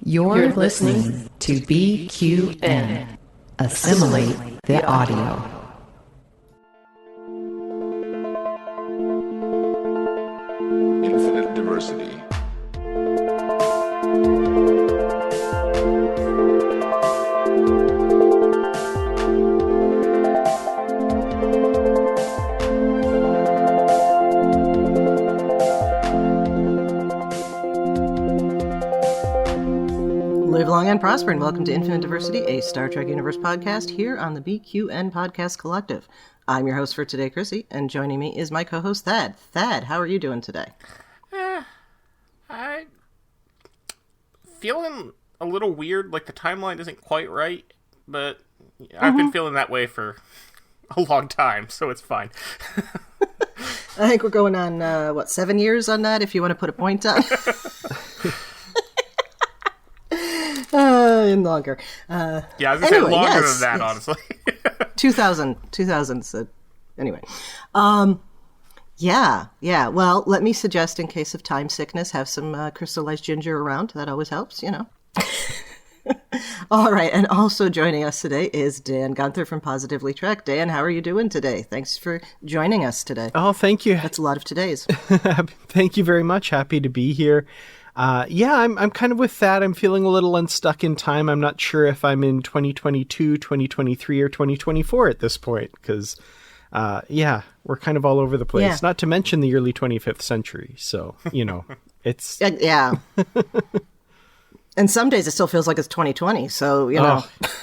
You're listening to BQN. Assimilate the audio. Infinite diversity. Live long and prosper, and welcome to Infinite Diversity, a Star Trek Universe podcast here on the BQN Podcast Collective. I'm your host for today, Chrissie, and joining me is my co-host, Thad. Thad, how are you doing today? I'm feeling a little weird, like the timeline isn't quite right, but I've been feeling that way for a long time, so it's fine. I think we're going on, 7 years on that, if you want to put a point on. And longer. Yeah, I was going to say longer than that, honestly. 2000, so anyway. Yeah. Well, let me suggest, in case of time sickness, have some crystallized ginger around. That always helps, you know. All right, and also joining us today is Dan Gunther from Positively Trek. Dan, how are you doing today? Thanks for joining us today. Oh, thank you. That's a lot of todays. Thank you very much. Happy to be here. I'm kind of with that. I'm feeling a little unstuck in time. I'm not sure if I'm in 2022, 2023, or 2024 at this point, because, we're kind of all over the place. Yeah. Not to mention the early 25th century. So, it's... Yeah. And some days it still feels like it's 2020, so,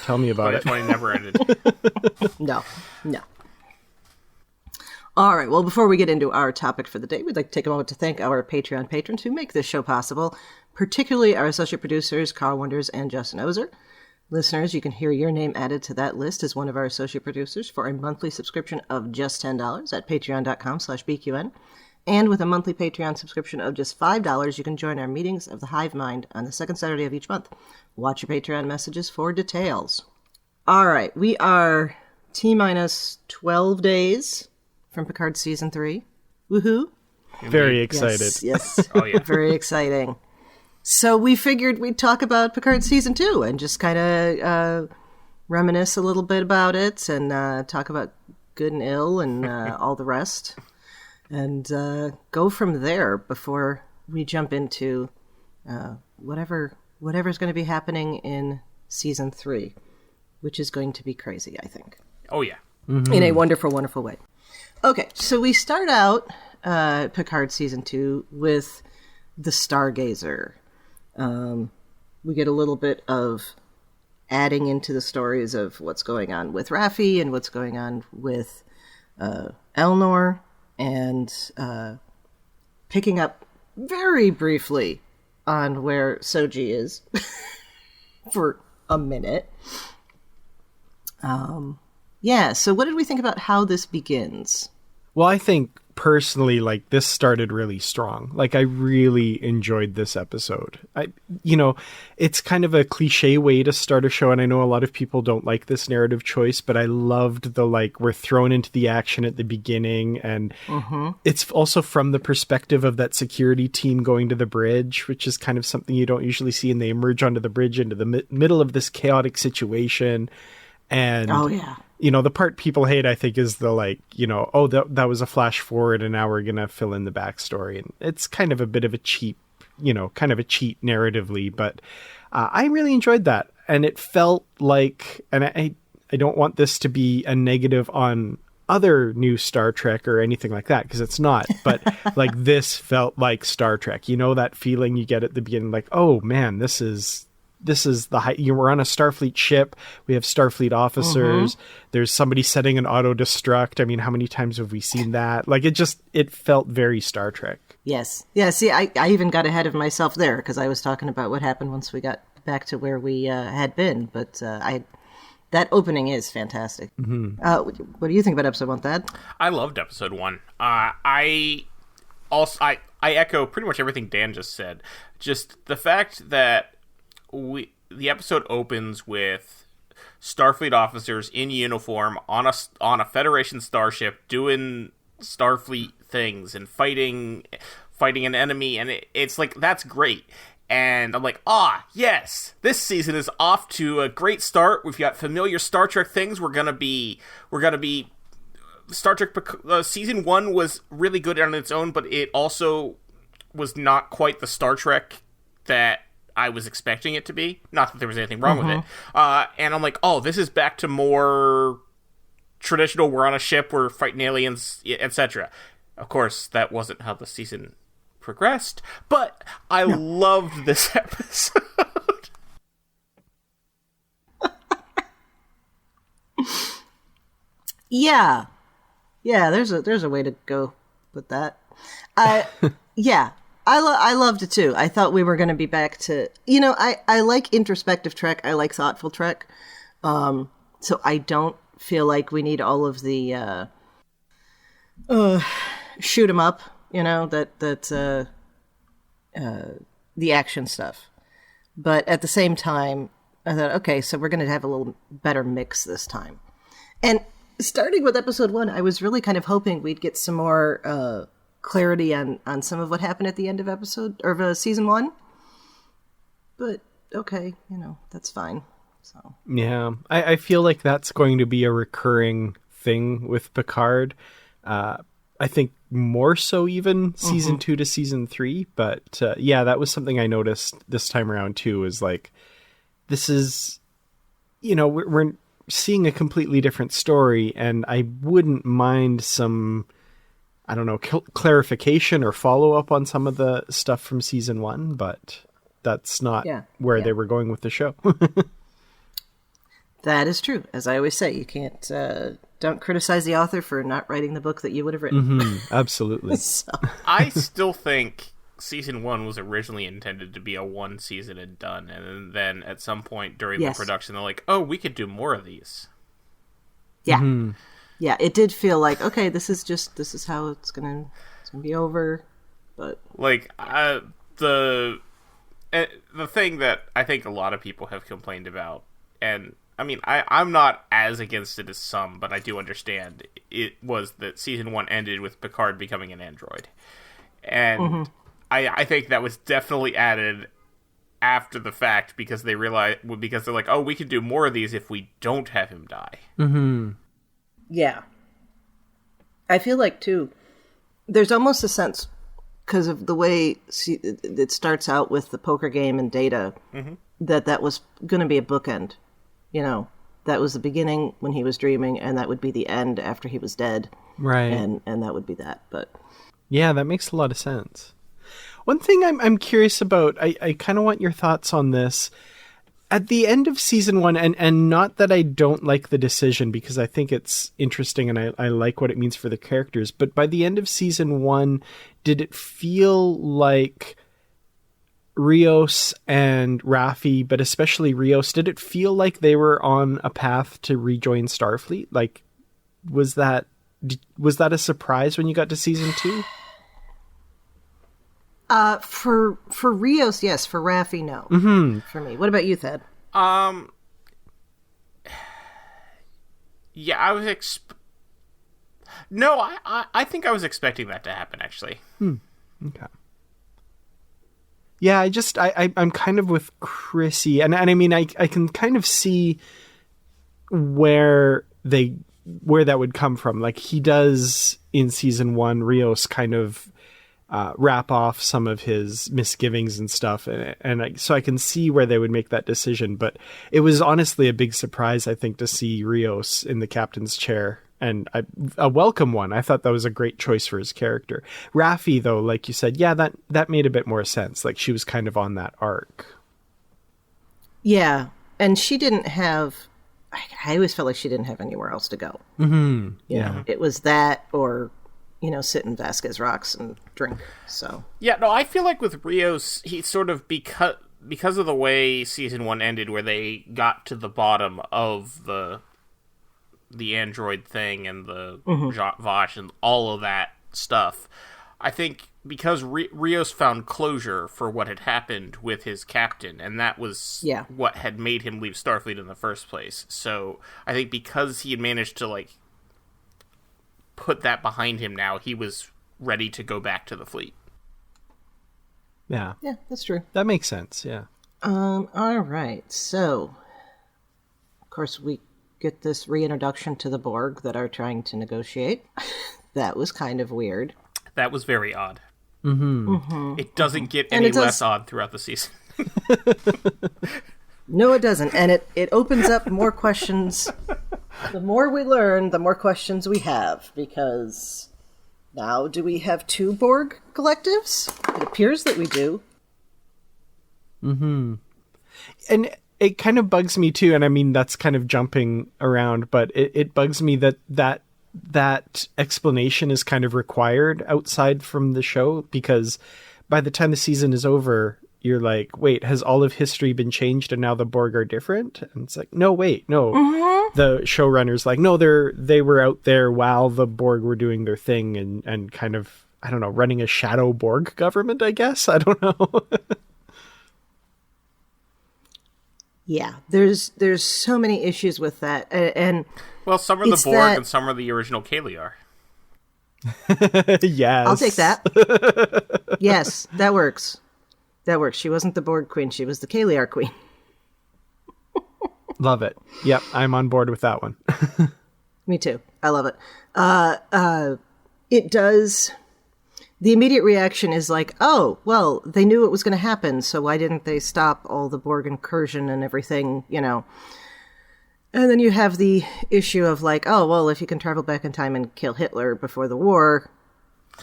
Tell me about it. 2020 never ended. No. All right, well, before we get into our topic for the day, we'd like to take a moment to thank our Patreon patrons who make this show possible, particularly our associate producers, Carl Wonders and Justin Oser. Listeners, you can hear your name added to that list as one of our associate producers for a monthly subscription of just $10 at patreon.com/BQN. And with a monthly Patreon subscription of just $5, you can join our meetings of the Hive Mind on the second Saturday of each month. Watch your Patreon messages for details. All right, we are T-minus 12 days from Picard Season 3. Woohoo! Very excited. Yes. Oh, yeah. Very exciting. So we figured we'd talk about Picard Season 2 and just kind of reminisce a little bit about it and talk about good and ill and all the rest. And go from there before we jump into whatever's going to be happening in Season 3, which is going to be crazy, I think. Oh, yeah. Mm-hmm. In a wonderful, wonderful way. Okay, so we start out Picard Season 2 with the Stargazer. We get a little bit of adding into the stories of what's going on with Raffi and what's going on with Elnor, and picking up very briefly on where Soji is for a minute. So what did we think about how this begins? Well, I think personally, this started really strong. I really enjoyed this episode. It's kind of a cliche way to start a show, and I know a lot of people don't like this narrative choice, but I loved the, we're thrown into the action at the beginning, and it's also from the perspective of that security team going to the bridge, which is kind of something you don't usually see, and they emerge onto the bridge into the middle of this chaotic situation. And the part people hate, I think, is the that was a flash forward and now we're going to fill in the backstory. And it's kind of a bit of a cheap, cheat narratively, but I really enjoyed that. And it felt like, and I don't want this to be a negative on other new Star Trek or anything like that, because it's not, but this felt like Star Trek, that feeling you get at the beginning, oh man, this is the height. We're on a Starfleet ship. We have Starfleet officers. There's somebody setting an auto destruct. I mean, how many times have we seen that? It felt very Star Trek. Yes. Yeah. See, I even got ahead of myself there because I was talking about what happened once we got back to where we had been. But that opening is fantastic. What do you think about episode 1, Thad? I loved episode 1. I echo pretty much everything Dan just said. Just the fact that the episode opens with Starfleet officers in uniform on a Federation starship doing Starfleet things and fighting an enemy, and it's that's great. And I'm like, yes, this season is off to a great start. We've got familiar Star Trek things. We're gonna be Star Trek. Season 1 was really good on its own, but it also was not quite the Star Trek that I was expecting it to be. Not that there was anything wrong with it. And I'm like, this is back to more traditional. We're on a ship, we're fighting aliens, etc. Of course, that wasn't how the season progressed, but I loved this episode. Yeah, there's a way to go with that. I loved it too. I thought we were going to be back to, I like introspective Trek. I like thoughtful Trek. So I don't feel like we need all of the shoot 'em up, the action stuff. But at the same time, I thought, okay, so we're going to have a little better mix this time. And starting with episode 1, I was really kind of hoping we'd get some more clarity on some of what happened at the end of season 1. But okay, that's fine. So yeah, I feel like that's going to be a recurring thing with Picard. I think more so even season 2 to season 3. But that was something I noticed this time around too, is like, this is, we're seeing a completely different story, and I wouldn't mind some, I don't know, clarification or follow-up on some of the stuff from season 1, but that's not where they were going with the show. That is true. As I always say, you can't, don't criticize the author for not writing the book that you would have written. Absolutely. So. I still think season 1 was originally intended to be a 1 season and done, and then at some point during the production, they're like, we could do more of these. Yeah. Yeah, it did feel like, okay, this is how it's gonna be over. But like the thing that I think a lot of people have complained about, and I mean, I'm not as against it as some, but I do understand, it was that season 1 ended with Picard becoming an android. And I think that was definitely added after the fact, because they're like, we can do more of these if we don't have him die. Yeah. I feel like, too, there's almost a sense, because of the way it starts out with the poker game and Data, that was going to be a bookend. That was the beginning when he was dreaming, and that would be the end after he was dead. Right. And that would be that. But yeah, that makes a lot of sense. One thing I'm curious about, I kind of want your thoughts on this. At the end of season 1, and not that I don't like the decision, because I think it's interesting and I like what it means for the characters, but by the end of season 1, did it feel like Rios and Raffi, but especially Rios, did it feel like they were on a path to rejoin Starfleet? Like, was that a surprise when you got to season 2? For Rios, yes. For Raffi, no. For me. What about you, Thad? Yeah, I was No, I think I was expecting that to happen, actually. Okay. Yeah, I'm kind of with Chrissie, and I mean, I can kind of see where that would come from. Like, he does in season 1, Rios kind of wrap off some of his misgivings and stuff, so I can see where they would make that decision. But it was honestly a big surprise, I think, to see Rios in the captain's chair, and a welcome one. I thought that was a great choice for his character. Raffi, though, like you said, yeah, that made a bit more sense. Like, she was kind of on that arc. Yeah, and she didn't have... I always felt like she didn't have anywhere else to go. Yeah. It was that, or, sit in Vasquez Rocks and drink, so... Yeah, no, I feel like with Rios, he sort of, because of the way season 1 ended, where they got to the bottom of the android thing and the Vosh and all of that stuff, I think because Rios found closure for what had happened with his captain, and that was what had made him leave Starfleet in the first place. So I think because he had managed to put that behind him now, he was ready to go back to the fleet. Yeah. Yeah, that's true. That makes sense, yeah. All right. So, of course, we get this reintroduction to the Borg that are trying to negotiate. That was kind of weird. That was very odd. It doesn't get And any it does- less odd throughout the season. No, it doesn't. And it opens up more questions. The more we learn, the more questions we have. Because now, do we have 2 Borg collectives? It appears that we do. And it kind of bugs me too, and I mean that's kind of jumping around, but it bugs me that explanation is kind of required outside from the show, because by the time the season is over, you're like, wait, has all of history been changed and now the Borg are different? And it's like, no, wait, no. The showrunner's like, no, they were out there while the Borg were doing their thing and kind of, I don't know, running a shadow Borg government, I guess. I don't know. Yeah, there's so many issues with that, and Well, some are the It's Borg that- and some are the original Kaliar. Yes. I'll take that. Yes, that works. That works. She wasn't the Borg queen; she was the Kaliar queen. Love it. Yep, I'm on board with that one. Me too. I love it. It does. The immediate reaction is like, oh, well, they knew it was going to happen, so why didn't they stop all the Borg incursion and everything, you know? And then you have the issue of like, oh, well, if you can travel back in time and kill Hitler before the war,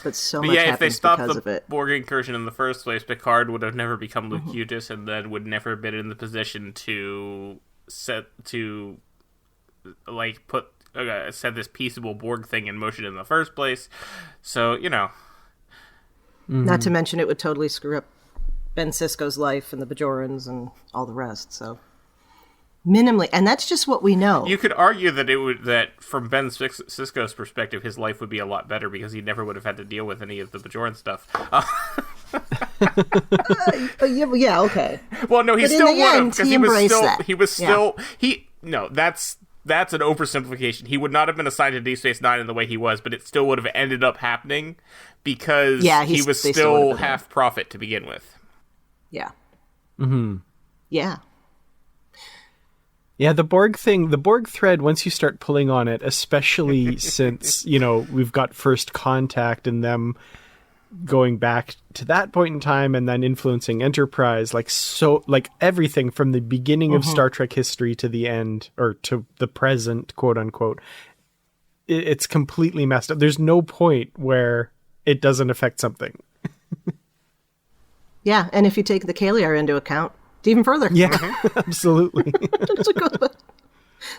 but so But much yeah, if they happens stopped because of the it. Borg incursion in the first place, Picard would have never become Locutus, and then would never have been in the position to set this peaceable Borg thing in motion in the first place. So, you know. Not to mention it would totally screw up Ben Sisko's life and the Bajorans and all the rest, so... Minimally, and that's just what we know. You could argue that from Ben Sisko's perspective, his life would be a lot better because he never would have had to deal with any of the Bajoran stuff. Yeah, okay. Well, no, he But in still the would have end, because he he was embraced still that. he was still no, that's an oversimplification. He would not have been assigned to Deep Space Nine in the way he was, but it still would have ended up happening because he was they still still would have been half prophet to begin with. Yeah. Mm-hmm. Yeah. Yeah, the Borg thread, once you start pulling on it, especially since, you know, we've got First Contact and them going back to that point in time and then influencing Enterprise, like everything from the beginning of Star Trek history to the end, or to the present, quote unquote, it's completely messed up. There's no point where it doesn't affect something. Yeah, and if you take the Kaliar into account, it's even further. Yeah, absolutely. It goes back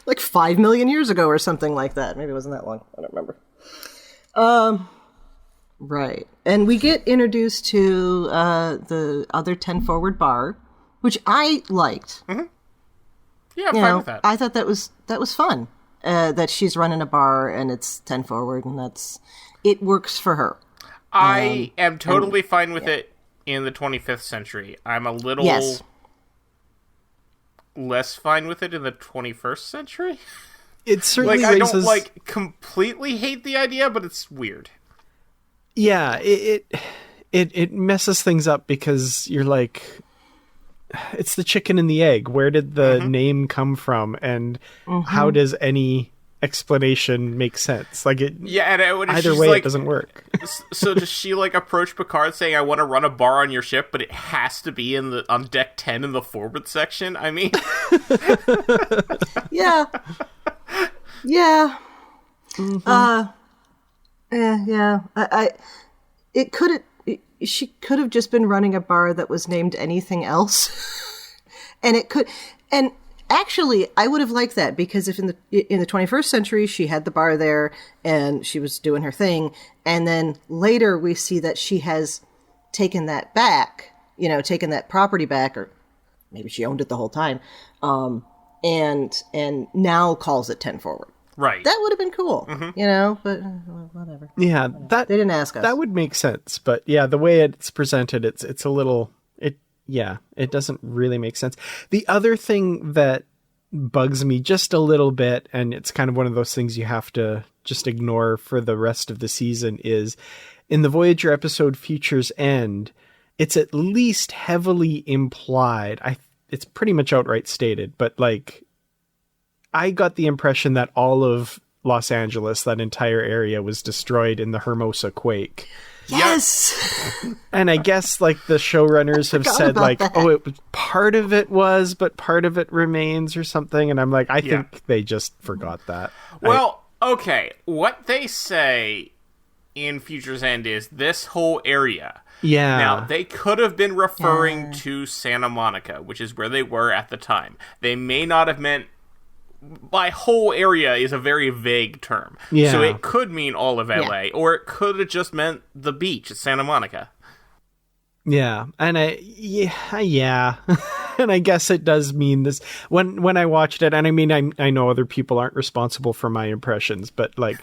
like 5 million years ago or something like that. Maybe it wasn't that long. I don't remember. Right. And we get introduced to the other 10 Forward bar, which I liked. Mm-hmm. Yeah, I'm You fine know, with that. I thought that was fun. That she's running a bar and it's 10 Forward, and it works for her. I am totally fine with it in the 25th century. I'm a little less fine with it in the 21st century. It certainly I raises... don't completely hate the idea, but it's weird. Yeah, it messes things up because you're like, it's the chicken and the egg. Where did the name come from, and how does any explanation make sense? Like it, Yeah, and either way, it doesn't work. So does she approach Picard saying, "I want to run a bar on your ship, but it has to be on deck 10 in the forward section"? I mean, Yeah. Yeah. She could have just been running a bar that was named anything else. And actually, I would have liked that, because if in the 21st century she had the bar there and she was doing her thing, and then later we see that she has taken that back, taken that property back, or maybe she owned it the whole time, and now calls it 10 Forward. right? That would have been cool, but whatever. Yeah, They didn't ask us. That would make sense, but yeah, the way it's presented, it's a little, it doesn't really make sense. The other thing that bugs me just a little bit, and it's kind of one of those things you have to just ignore for the rest of the season, is in the Voyager episode Future's End, it's at least heavily implied. It's pretty much outright stated, but like, I got the impression that all of Los Angeles, that entire area, was destroyed in the Hermosa quake. Yes. And I guess like the showrunners have said like, that. Oh, part of it was, but part of it remains or something. And I'm like, I think they just forgot that. Well, okay. What they say in Future's End is this whole area. Yeah. Now, they could have been referring to Santa Monica, which is where they were at the time. They may not have meant... My whole area is a very vague term. Yeah. So it could mean all of LA, or it could have just meant the beach at Santa Monica. Yeah. And and I guess it does mean this when I watched it, and I mean, I know other people aren't responsible for my impressions, but like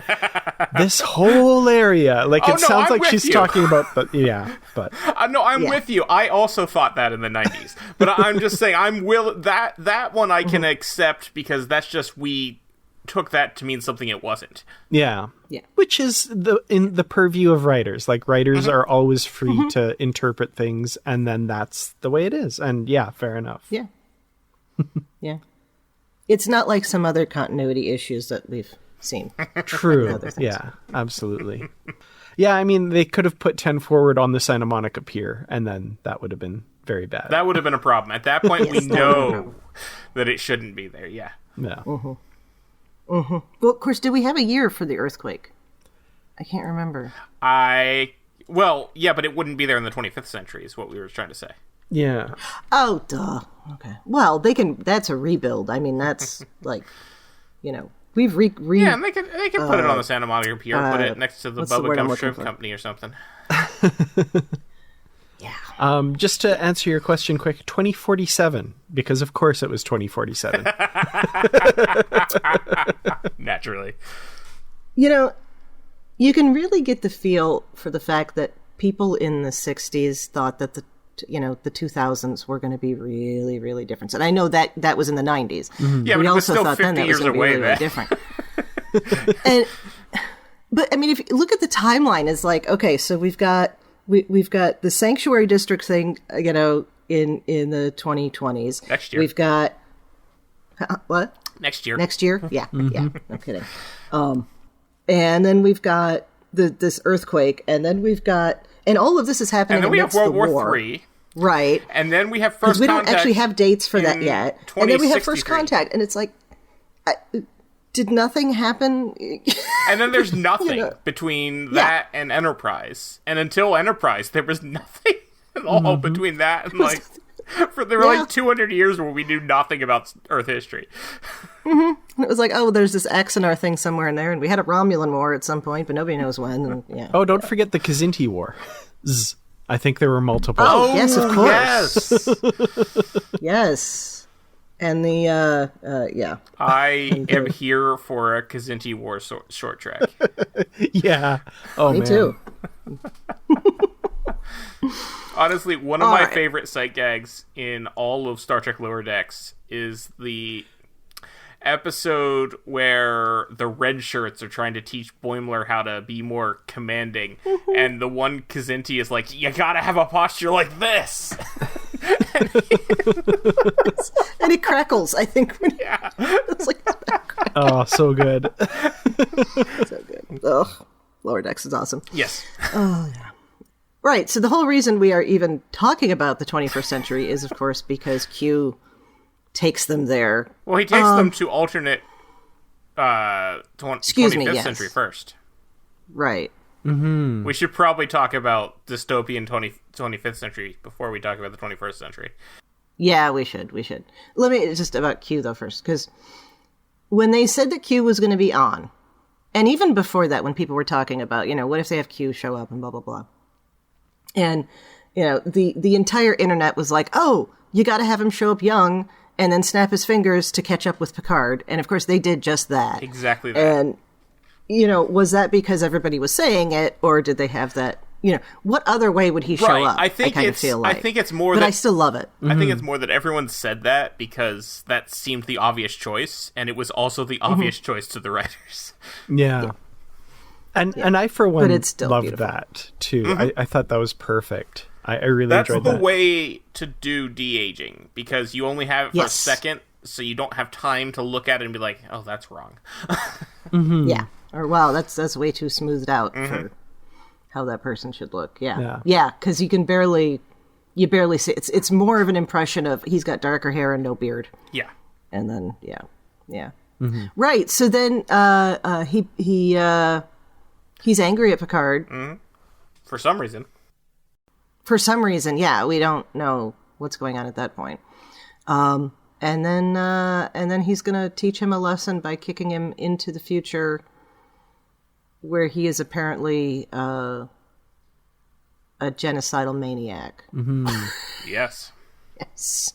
this whole area, like it sounds like she's talking about but no, I'm with you. I also thought that in the 90s, but I'm just saying that one I can accept because that's just, we took that to mean something it wasn't. Yeah. Which is in the purview of writers. Like writers are always free to interpret things, and then that's the way it is. And yeah, fair enough. Yeah. Yeah. It's not like some other continuity issues that we've seen. True. Yeah, absolutely. Yeah, I mean, they could have put 10 forward on the Santa Monica Pier, and then that would have been very bad. That would have been a problem. At that point, we know that it shouldn't be there. Yeah. Yeah. Well, of course, did we have a year for the earthquake? I can't remember. Well, yeah, but it wouldn't be there in the 25th century is what we were trying to say. Yeah. Oh, duh. Okay. Well, that's a rebuild. I mean, that's like, we've yeah, and they can put it on the Santa Monica Pier, put it next to the Bubba Gump Shrimp Company or something. Yeah. Just to answer your question quick, 2047, because of course it was 2047. Naturally. You can really get the feel for the fact that people in the 60s thought that the 2000s were going to be really, really different. And I know that was in the 90s. Mm-hmm. Yeah, we but also still thought 50 then that was years going to be away, really, really different. But I mean, if you look at the timeline, it's like, okay, so we've got the sanctuary district thing, in the 2020s. Next year. We've got what? Next year. Yeah, yeah, no kidding. And then we've got this earthquake, and then we've got, and all of this is happening. And then we have World War War. III. Right. And then we have First Contact. We don't actually have dates for that yet. And then we have First Contact, and it's like, did nothing happen? And then there's nothing between that and Enterprise. And until Enterprise, there was nothing at all between that and there were like 200 years where we knew nothing about Earth history. And it was like, oh, there's this Axanar thing somewhere in there, and we had a Romulan War at some point, but nobody knows when. And, Oh, don't forget the Kzinti War. I think there were multiple. Oh, yes, of course. Yes. Yes. And the, I am here for a Kzinti War short track. Yeah. Oh, Me too. Honestly, one of my favorite sight gags in all of Star Trek Lower Decks is the episode where the red shirts are trying to teach Boimler how to be more commanding, and the one Kzinti is like, you gotta have a posture like this. And he crackles, I think. It's like, oh, so good. So good. Ugh. Lower Decks is awesome. Yes. Oh, yeah. Right, so the whole reason we are even talking about the 21st century is, of course, because Q takes them there. Well, he takes them to alternate 25th century first. Right. Mm-hmm. We should probably talk about dystopian 25th century before we talk about the 21st century. Yeah, we should. Let me just about Q, though, first, because when they said that Q was going to be on, and even before that, when people were talking about, what if they have Q show up and blah, blah, blah. And, the entire internet was like, oh, you got to have him show up young and then snap his fingers to catch up with Picard. And, of course, they did just that. Exactly that. And, was that because everybody was saying it, or did they have that, what other way would he show up? I think it's more but that... I still love it. I think it's more that everyone said that because that seemed the obvious choice, and it was also the obvious choice to the writers. Yeah. And I, for one, loved beautiful. that, too. I thought that was perfect. I really That's enjoyed the that. way to do de-aging, because you only have it for a Yes. second, so you don't have time to look at it and be like, oh, that's wrong. Yeah. Or, wow, that's way too smoothed out for how that person should look. Yeah. Yeah, because you barely see. It's more of an impression of he's got darker hair and no beard. Yeah. And then, yeah. Right, so then he's angry at Picard. For some reason. For some reason, yeah, we don't know what's going on at that point. And then he's going to teach him a lesson by kicking him into the future, where he is apparently a genocidal maniac. Yes. Yes,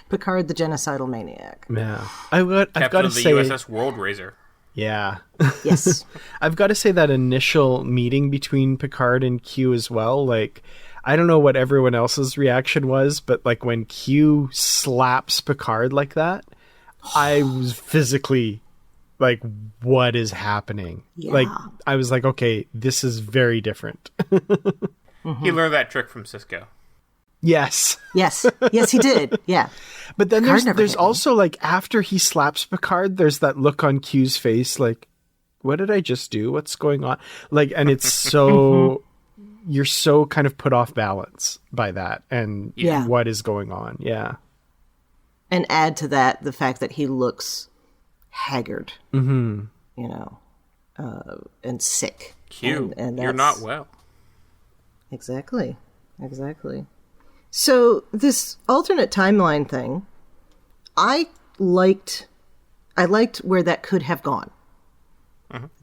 Picard, the genocidal maniac. Yeah, I've got Captain to of the say, USS World Raiser. yeah, Yes. I've got to say that initial meeting between Picard and Q as well. Like, I don't know what everyone else's reaction was, but like when Q slaps Picard like that, I was physically like, what is happening? Yeah. Like, I was like, okay, this is very different. He learned that trick from Cisco. Yes. Yes, he did. Yeah. But then Picard never there's hit me. also like after he slaps Picard, there's that look on Q's face like, what did I just do? What's going on? Like, and it's so you're so kind of put off balance by that and Yeah. what is going on. Yeah. And add to that the fact that he looks haggard, you know, and sick. Q, And you're that's- not well. Exactly. So this alternate timeline thing, I liked where that could have gone.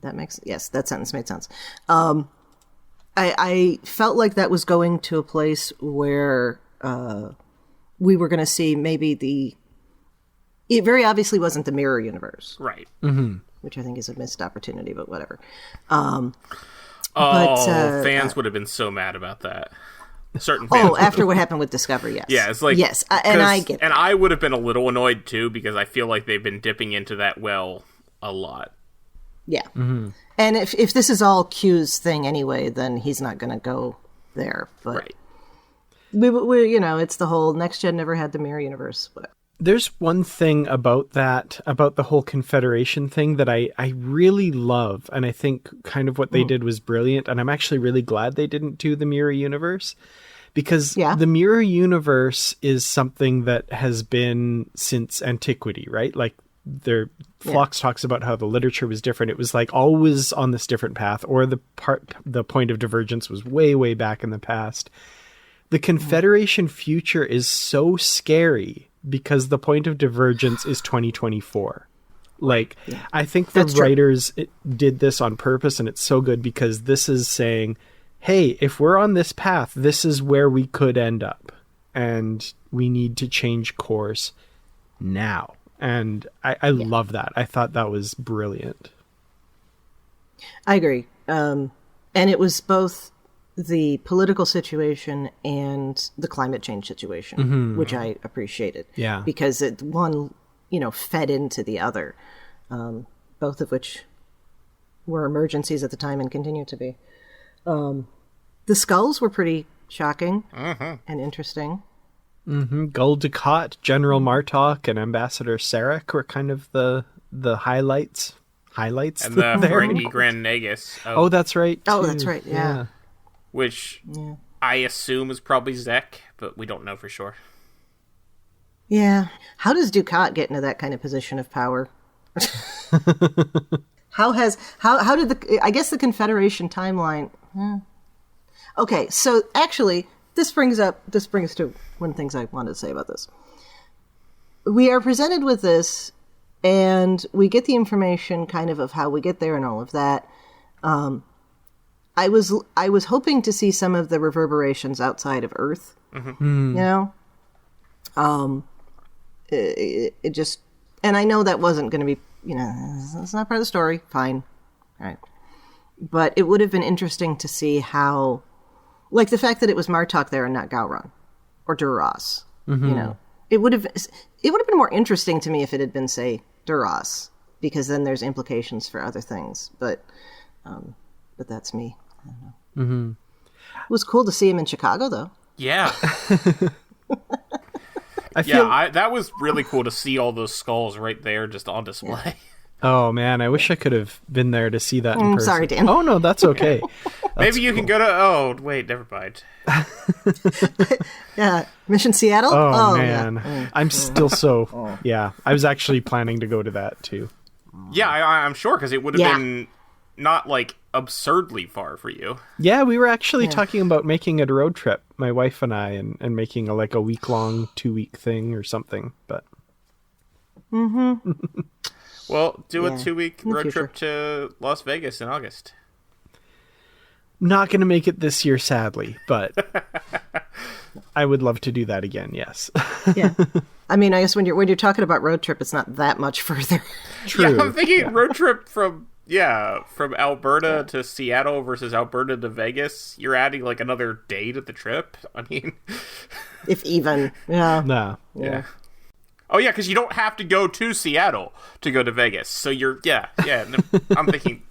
That makes that sentence made sense. I felt like that was going to a place where we were going to see maybe it very obviously wasn't the mirror universe, Right. which I think is a missed opportunity, but whatever. Fans would have been so mad about that. Certain fans. After what happened with Discovery, yes. Yeah, it's like... yes, and I get And that. I would have been a little annoyed, too, because I feel like they've been dipping into that well a lot. Yeah. And if this is all Q's thing anyway, then he's not going to go there. But Right. we you know, it's the whole Next Gen never had the mirror universe. Whatever. There's one thing about that, about the whole Confederation thing that I really love. And I think kind of what they did was brilliant. And I'm actually really glad they didn't do the mirror universe. Because the mirror universe is something that has been since antiquity, right? Like Phlox talks about how the literature was different. It was like always on this different path, or the point of divergence was way, way back in the past. The Confederation future is so scary because the point of divergence is 2024. Like, I think the writers did this on purpose, and it's so good because this is saying, hey, if we're on this path, this is where we could end up, and we need to change course now. And I love that. I thought that was brilliant. I agree. And it was both the political situation and the climate change situation, which I appreciated. Yeah. Because one, fed into the other, both of which were emergencies at the time and continue to be. The skulls were pretty shocking and interesting. Gul Dukat, General Martok, and Ambassador Sarek were kind of the highlights. And the Ferengi Grand Nagus. Oh, that's right. Oh, too. that's right. Yeah. Which I assume is probably Zek, but we don't know for sure. Yeah. How does Dukat get into that kind of position of power? How did I guess the Confederation timeline. Okay, so actually this brings to one of the things I wanted to say about this. We are presented with this and we get the information kind of how we get there and all of that. I was hoping to see some of the reverberations outside of Earth. It just, and I know that wasn't going to be, it's not part of the story. Fine. All right. But it would have been interesting to see how, like the fact that it was Martok there and not Gowron or Duras, it would have been more interesting to me if it had been, say, Duras, because then there's implications for other things. But that's me. I don't know. It was cool to see him in Chicago, though. Yeah. That was really cool to see all those skulls right there just on display. Yeah. Oh, man, I wish I could have been there to see that in person. Sorry, Dan. Oh, no, that's okay. Maybe you can go to... Oh, wait, never mind. Yeah, Mission Seattle? Oh man. Yeah. I'm still so... Yeah, I was actually planning to go to that, too. Yeah, I'm sure, because it would have been not, like, absurdly far for you. Yeah, we were actually talking about making a road trip, my wife and I, and making a week-long, 2-week thing or something, but... Mm-hmm. Well, do a 2-week road trip to Las Vegas in August. Not going to make it this year, sadly, but I would love to do that again, yes. Yeah. I mean, I guess when you're talking about road trip, it's not that much further. True. Yeah, I'm thinking road trip from Alberta to Seattle versus Alberta to Vegas. You're adding like another day to the trip. I mean, if even. Yeah. No. Yeah. Oh yeah, because you don't have to go to Seattle to go to Vegas. So you're I'm thinking.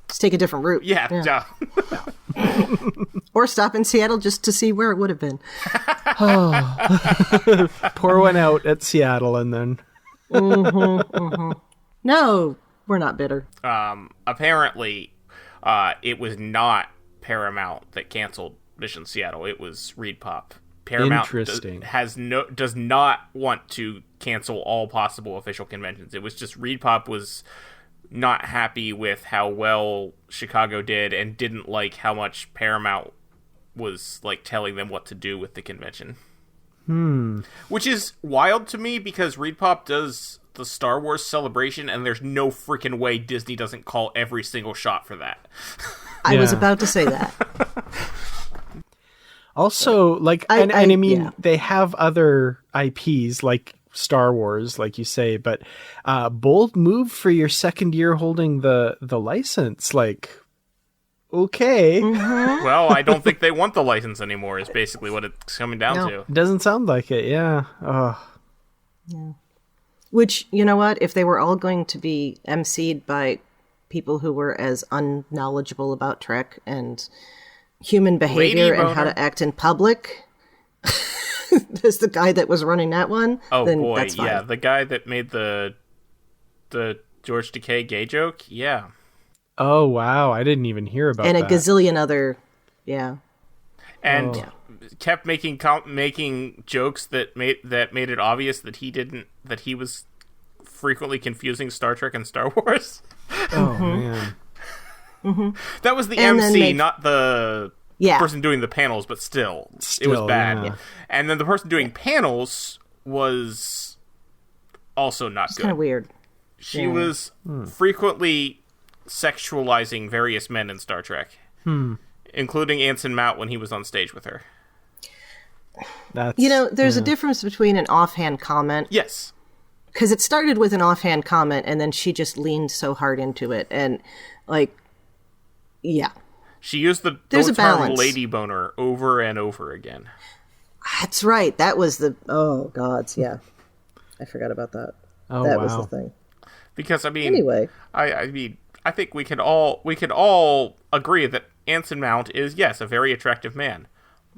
Just take a different route. Yeah. Or stop in Seattle just to see where it would have been. Pour one out at Seattle and then... No, we're not bitter. Apparently, it was not Paramount that canceled Mission Seattle. It was ReedPop. Paramount does not want to cancel all possible official conventions. It was just ReedPop was not happy with how well Chicago did and didn't like how much Paramount was like telling them what to do with the convention. Which is wild to me because ReedPop does the Star Wars celebration and there's no freaking way Disney doesn't call every single shot for that. I was about to say that. Also, I mean, they have other IPs like Star Wars, like you say, but bold move for your second year holding the license. Like, okay. Mm-hmm. Well, I don't think they want the license anymore, is basically what it's coming down to. It doesn't sound like it, yeah. Yeah. Which, you know what? If they were all going to be emceed by people who were as unknowledgeable about Trek and human behavior and how to act in public as the guy that was running that one, then boy, that's fine. Yeah, the guy that made the George Takei gay joke, yeah. Oh, wow, I didn't even hear about that. And a gazillion other, and kept making jokes that made it obvious that he was frequently confusing Star Trek and Star Wars. Oh man. Mm-hmm. That was the MC, not the person doing the panels, but still it was bad. Yeah. And then the person doing panels was also not good. Kind of weird. She was frequently sexualizing various men in Star Trek, including Anson Mount when he was on stage with her. There's a difference between an offhand comment. Yes. Because it started with an offhand comment, and then she just leaned so hard into it, and she used the term lady boner over and over again. That's right. That was the gods, yeah. I forgot about that. That was the thing. Because I mean, anyway, I think we can all agree that Anson Mount is a very attractive man.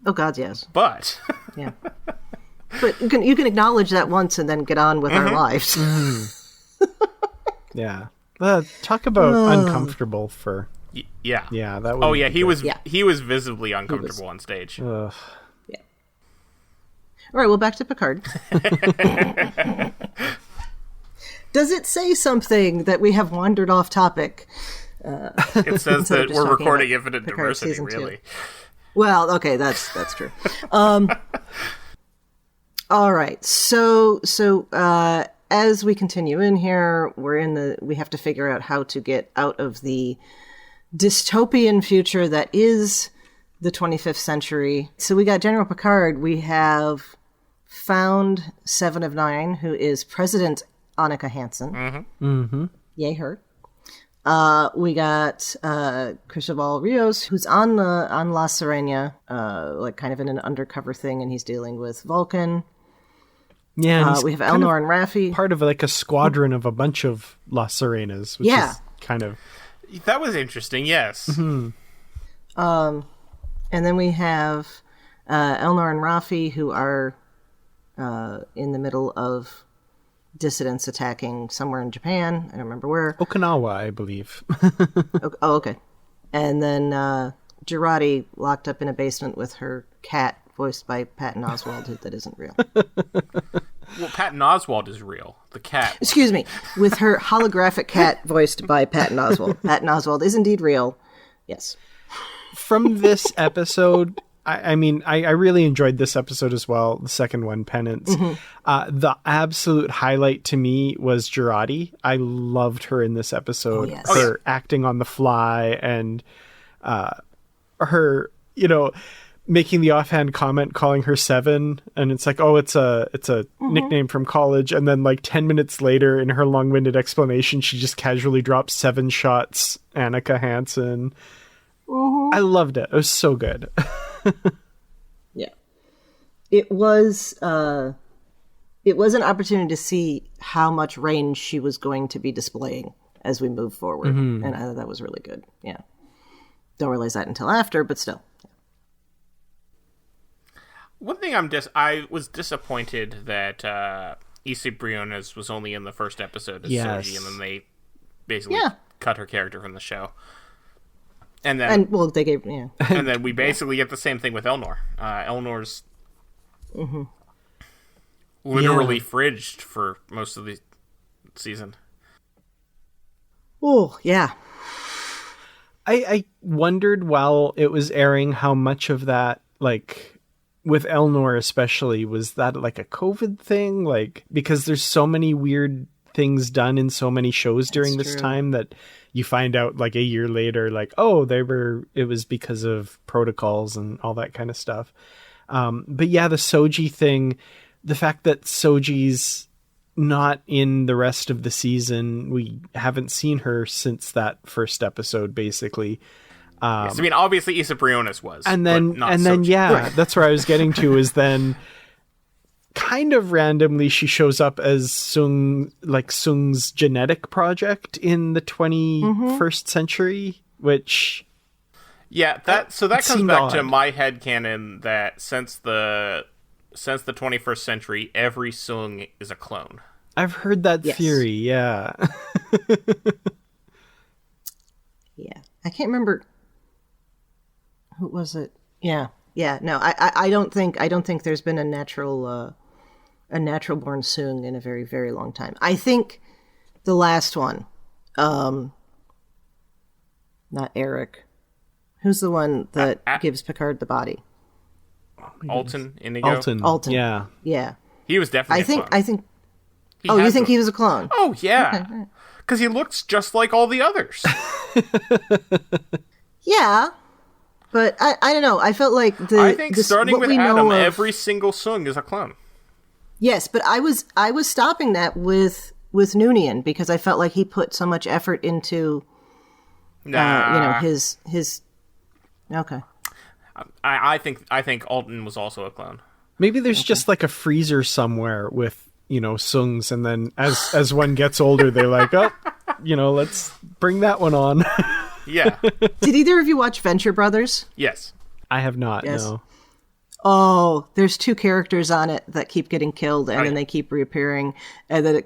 Oh God, yes. But yeah. But you can acknowledge that once and then get on with our lives. Yeah. Talk about uncomfortable for... Yeah. Yeah, that would... Oh, yeah, he was visibly uncomfortable on stage. Ugh. Yeah. All right, well, back to Picard. Does it say something that we have wandered off topic? It says that we're recording Infinite Diversity, really. Well, okay, that's true. All right, so as we continue in here, we have to figure out how to get out of the dystopian future that is the 25th century. So we got General Picard. We have found Seven of Nine, who is President Annika Hansen. Mm-hmm. Mm-hmm. Yay, her. We got Cristobal Rios, who's on La Sirena, kind of in an undercover thing, and he's dealing with Vulcan. Yeah, we have Elnor and Raffi. Part of a squadron of a bunch of La Sirenas, which is kind of... That was interesting, yes. Mm-hmm. And then we have Elnor and Rafi, who are in the middle of dissidents attacking somewhere in Japan. I don't remember where. Okinawa, I believe. Oh, okay. And then Girardi locked up in a basement with her cat, voiced by Patton Oswalt, that isn't real. Well, Patton Oswalt is real. The cat. Excuse me. With her holographic cat, voiced by Patton Oswalt. Patton Oswalt is indeed real. Yes. From this episode, I mean, I really enjoyed this episode as well, the second one, Penance. The absolute highlight to me was Girardi. I loved her in this episode. Oh, yes. Her acting on the fly and her, you know, making the offhand comment calling her Seven, and it's like, oh, it's a nickname from college, and then like 10 minutes later in her long-winded explanation she just casually drops 7 shots Annika Hansen. I loved it. It was so good. Yeah. It was an opportunity to see how much range she was going to be displaying as we move forward, and I thought that was really good. Yeah. Don't realize that until after, but still. One thing I was disappointed that Issa Briones was only in the first episode as Soji, and then they basically cut her character from the show. And then, they gave, yeah. And then we basically get the same thing with Elnor. Elnor's literally fridged for most of the season. Oh, yeah. I wondered while it was airing how much of that, like, with Elnor especially, was that like a COVID thing? Like, because there's so many weird things done in so many shows during this time that you find out like a year later, like, oh, it was because of protocols and all that kind of stuff. But yeah, the Soji thing, the fact that Soji's not in the rest of the season, we haven't seen her since that first episode, basically. Yes, I mean, obviously Issa Briones was, and then Soji. That's where I was getting to. Is then kind of randomly she shows up as Sung's genetic project in the 21st century, which that comes back to my headcanon that since the 21st century, every Sung is a clone. I've heard that theory. Yeah. Yeah, I can't remember. Who was it? Yeah. No, I don't think there's been a natural born Sung in a very, very long time. I think the last one, not Eric. Who's the one that gives Picard the body? Alton, Inigo. Alton. Yeah. He was definitely. I think. You think he was a clone? Oh yeah, because he looks just like all the others. Yeah. But I don't know. I felt like starting with Adam, every single Sung is a clone. Yes, but I was stopping that with Noonian because I felt like he put so much effort into, his. Okay. I think Alton was also a clone. Maybe there's just like a freezer somewhere with Sungs, and then as one gets older, they're like, oh, let's bring that one on. Yeah. Did either of you watch Venture Brothers? Yes. I have not, yes. No. Oh, there's 2 characters on it that keep getting killed, and then they keep reappearing, and then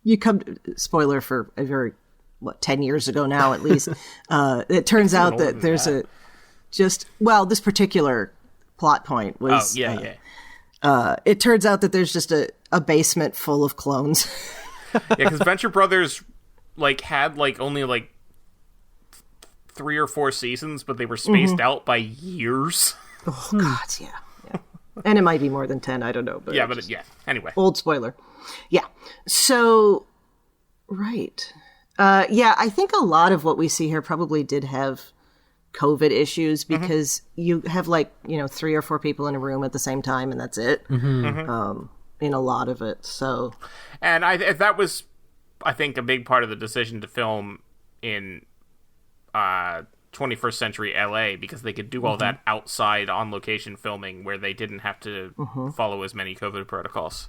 you come to, spoiler for a very, 10 years ago now at least, it turns out that there's this particular plot point was... Oh, yeah. It turns out that there's just a basement full of clones. Yeah, because Venture Brothers, had, only, 3 or 4 seasons, but they were spaced out by years. Oh, God, yeah. And it might be more than 10, I don't know. But anyway. Old spoiler. Yeah. So, right. I think a lot of what we see here probably did have COVID issues because you have 3 or 4 people in a room at the same time and that's it. In a lot of it. So, and that was, I think, a big part of the decision to film in 21st century LA because they could do all that outside on location filming where they didn't have to follow as many COVID protocols.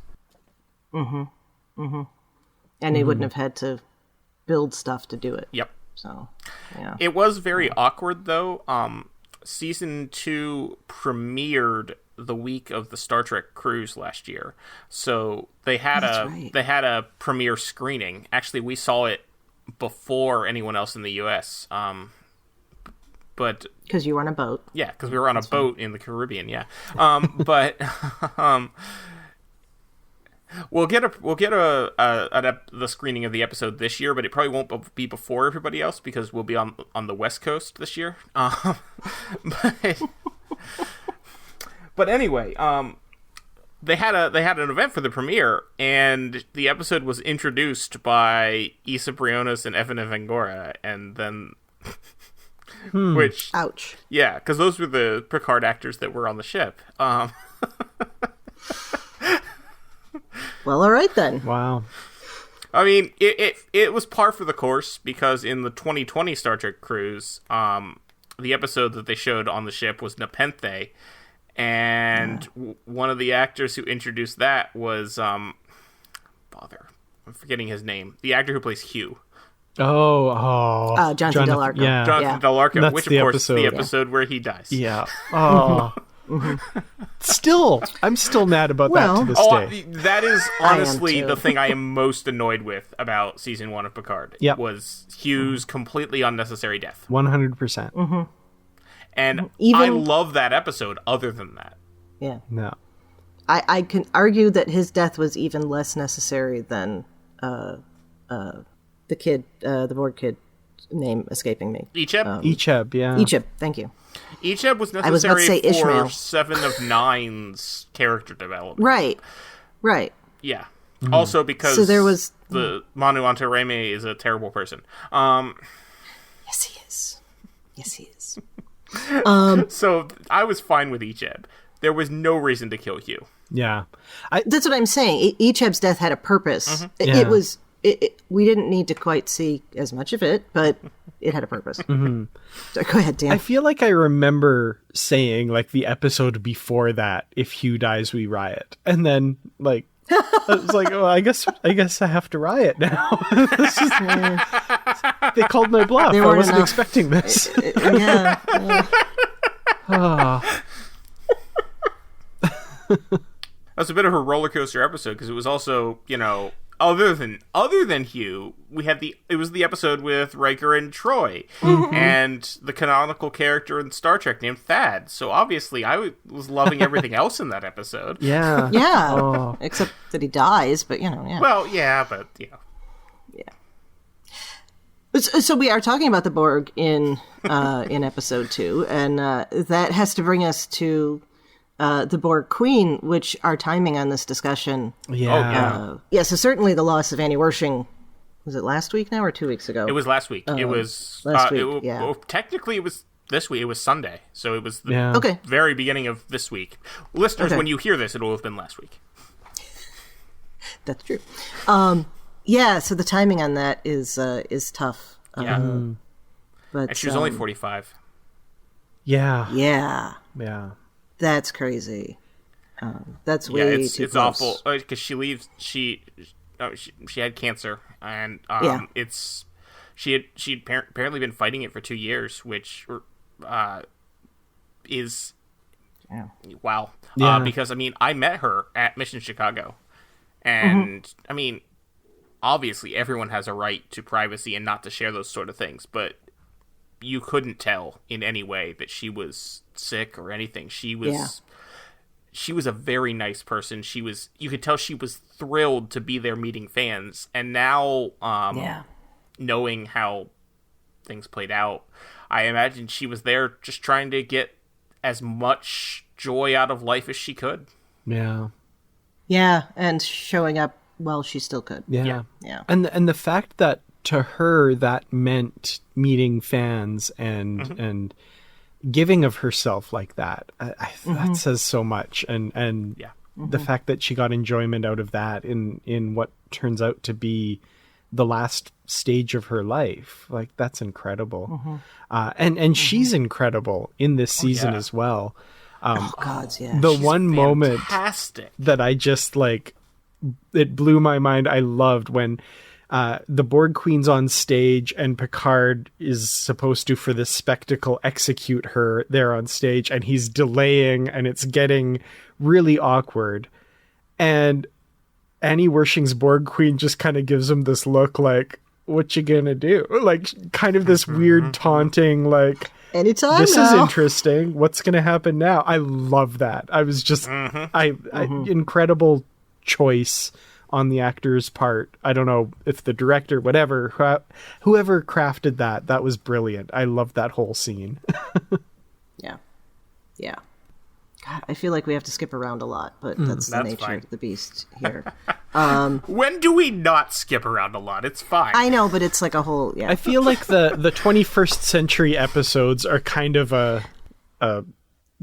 And they wouldn't have had to build stuff to do it. Yep. So, yeah. It was very awkward though. season 2 premiered the week of the Star Trek cruise last year, so they had a premiere screening. Actually, we saw it before anyone else in the U.S. But because you were on a boat. Yeah, because we were on a boat in the Caribbean. Yeah, but we'll get the screening of the episode this year, but it probably won't be before everybody else because we'll be on the West Coast this year. But anyway, they had an event for the premiere, and the episode was introduced by Issa Briones and Evan Evangora, and then which ouch, yeah, because those were the Picard actors that were on the ship. Well, all right then. Wow. I mean, it was par for the course because in the 2020 Star Trek cruise, the episode that they showed on the ship was Nepenthe. And one of the actors who introduced that was, I'm forgetting his name. The actor who plays Hugh. Jonathan Del Arco. Yeah. Jonathan Del Arco, That's which, of the course, episode. is the episode where he dies. Yeah. Oh. Still, I'm still mad about that to this day. That is honestly too. the thing I am most annoyed with about season 1 of Picard. Yep. Was Hugh's completely unnecessary death. 100%. And I love that episode other than that. Yeah. No. I can argue that his death was even less necessary than the kid, the Borg kid, name escaping me. Icheb? Icheb, yeah. Icheb, thank you. Icheb was I was about necessary to say Ishmael. for 7 of 9's character development. Right. Yeah. Also because So there was the Manu Antareme is a terrible person. Yes, he is. So I was fine with Icheb. There was no reason to kill Hugh. Yeah. That's what I'm saying. Icheb's death had a purpose. Yeah. It was. We didn't need to quite see as much of it, but it had a purpose. So go ahead, Dan. I feel like I remember saying, like, the episode before that, if Hugh dies, we riot. And then, like, I was like, oh, I guess I have to riot now. They called my bluff. I wasn't expecting this. Yeah. That was a bit of a roller coaster episode because it was also, other than Hugh, it was the episode with Riker and Troy and the canonical character in Star Trek named Thad. So obviously I was loving everything else in that episode. Yeah. Yeah. Oh. Except that he dies, but yeah. Well, yeah, but Yeah. So we are talking about the Borg in episode 2, and that has to bring us to the Borg Queen, which our timing on this discussion. Yeah. So certainly the loss of Annie Wersching. Was it last week now or 2 weeks ago? it was last week. It was last week, yeah. Well, technically it was this week. It was Sunday, so it was the Okay. very beginning of this week. Listeners, when you hear this, it will have been last week. That's true. So the timing on that is tough. Yeah. But And she was only 45. Yeah. Yeah. Yeah. That's crazy. That's way it's too close. awful because she leaves. She had cancer, and she'd apparently been fighting it for 2 years, which is wow. Yeah. Because I met her at Mission Chicago, and obviously everyone has a right to privacy and not to share those sort of things, but you couldn't tell in any way that she was sick or anything. She was a very nice person. You could tell she was thrilled to be there meeting fans. And now, knowing how things played out, I imagine she was there just trying to get as much joy out of life as she could. Yeah. Yeah, and showing up while she still could. Yeah. Yeah. And the fact that to her that meant meeting fans and giving of herself like that, that says so much. And the fact that she got enjoyment out of that in what turns out to be the last stage of her life, like, that's incredible. And she's incredible in this season as well. The one moment Fantastic. that I just, like, it blew my mind. I loved when the Borg Queen's on stage and Picard is supposed to, for this spectacle, execute her there on stage, and he's delaying and it's getting really awkward. And Annie Wersching's Borg Queen just kind of gives him this look like, what you gonna do? Like, kind of this weird taunting, like, anytime this now. is interesting. What's gonna happen now? I love that. I was just, incredible choice on the actor's part. I don't know if the director, whatever, whoever crafted that was brilliant. I loved that whole scene. Yeah. God, I feel like we have to skip around a lot, but that's the nature fine. of the beast here. When do we not skip around a lot? It's fine. I know, but it's like a whole, I feel like the 21st century episodes are kind of a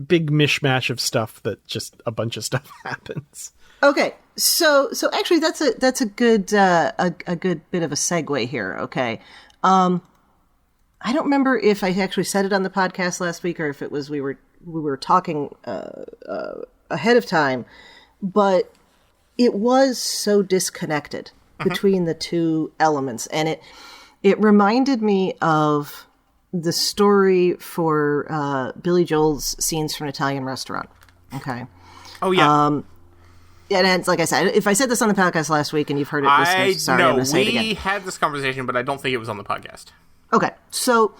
big mishmash of stuff that just a bunch of stuff happens. Okay, so actually that's a good a good bit of a segue here. Okay, I don't remember if I actually said it on the podcast last week or if it was we were talking ahead of time, but it was so disconnected between the two elements, and it reminded me of the story for Billy Joel's Scenes from an Italian Restaurant. Okay. Oh yeah. And it's, like I said, if I said this on the podcast last week and you've heard it, listeners, sorry, I'm going to say it again. We had this conversation, but I don't think it was on the podcast. Okay, so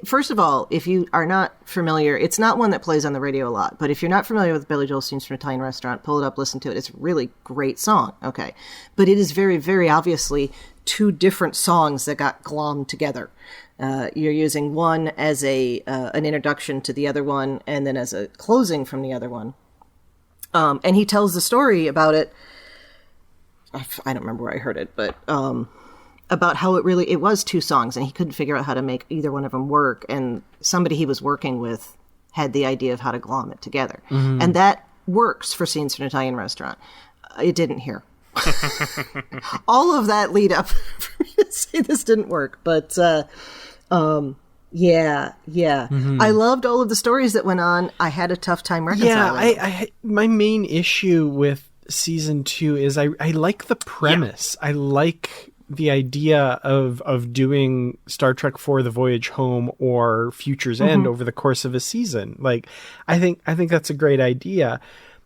first of all, if you are not familiar, it's not one that plays on the radio a lot, but if you're not familiar with Billy Joel's Scenes from an Italian Restaurant, pull it up, listen to it. It's a really great song, okay? But it is very, very obviously two different songs that got glommed together. You're using one as an introduction to the other one, and then as a closing from the other one. And he tells the story about it. I don't remember where I heard it, but about how it was two songs and he couldn't figure out how to make either one of them work. And somebody he was working with had the idea of how to glom it together. Mm-hmm. And that works for Scenes from an Italian Restaurant. It didn't here. All of that lead up for me to say this didn't work. But yeah. Mm-hmm. I loved all of the stories that went on. I had a tough time reconciling. Yeah, my main issue with season 2 is I like the premise. Yeah. I like the idea of doing Star Trek IV: The Voyage Home or Future's End over the course of a season. Like, I think that's a great idea.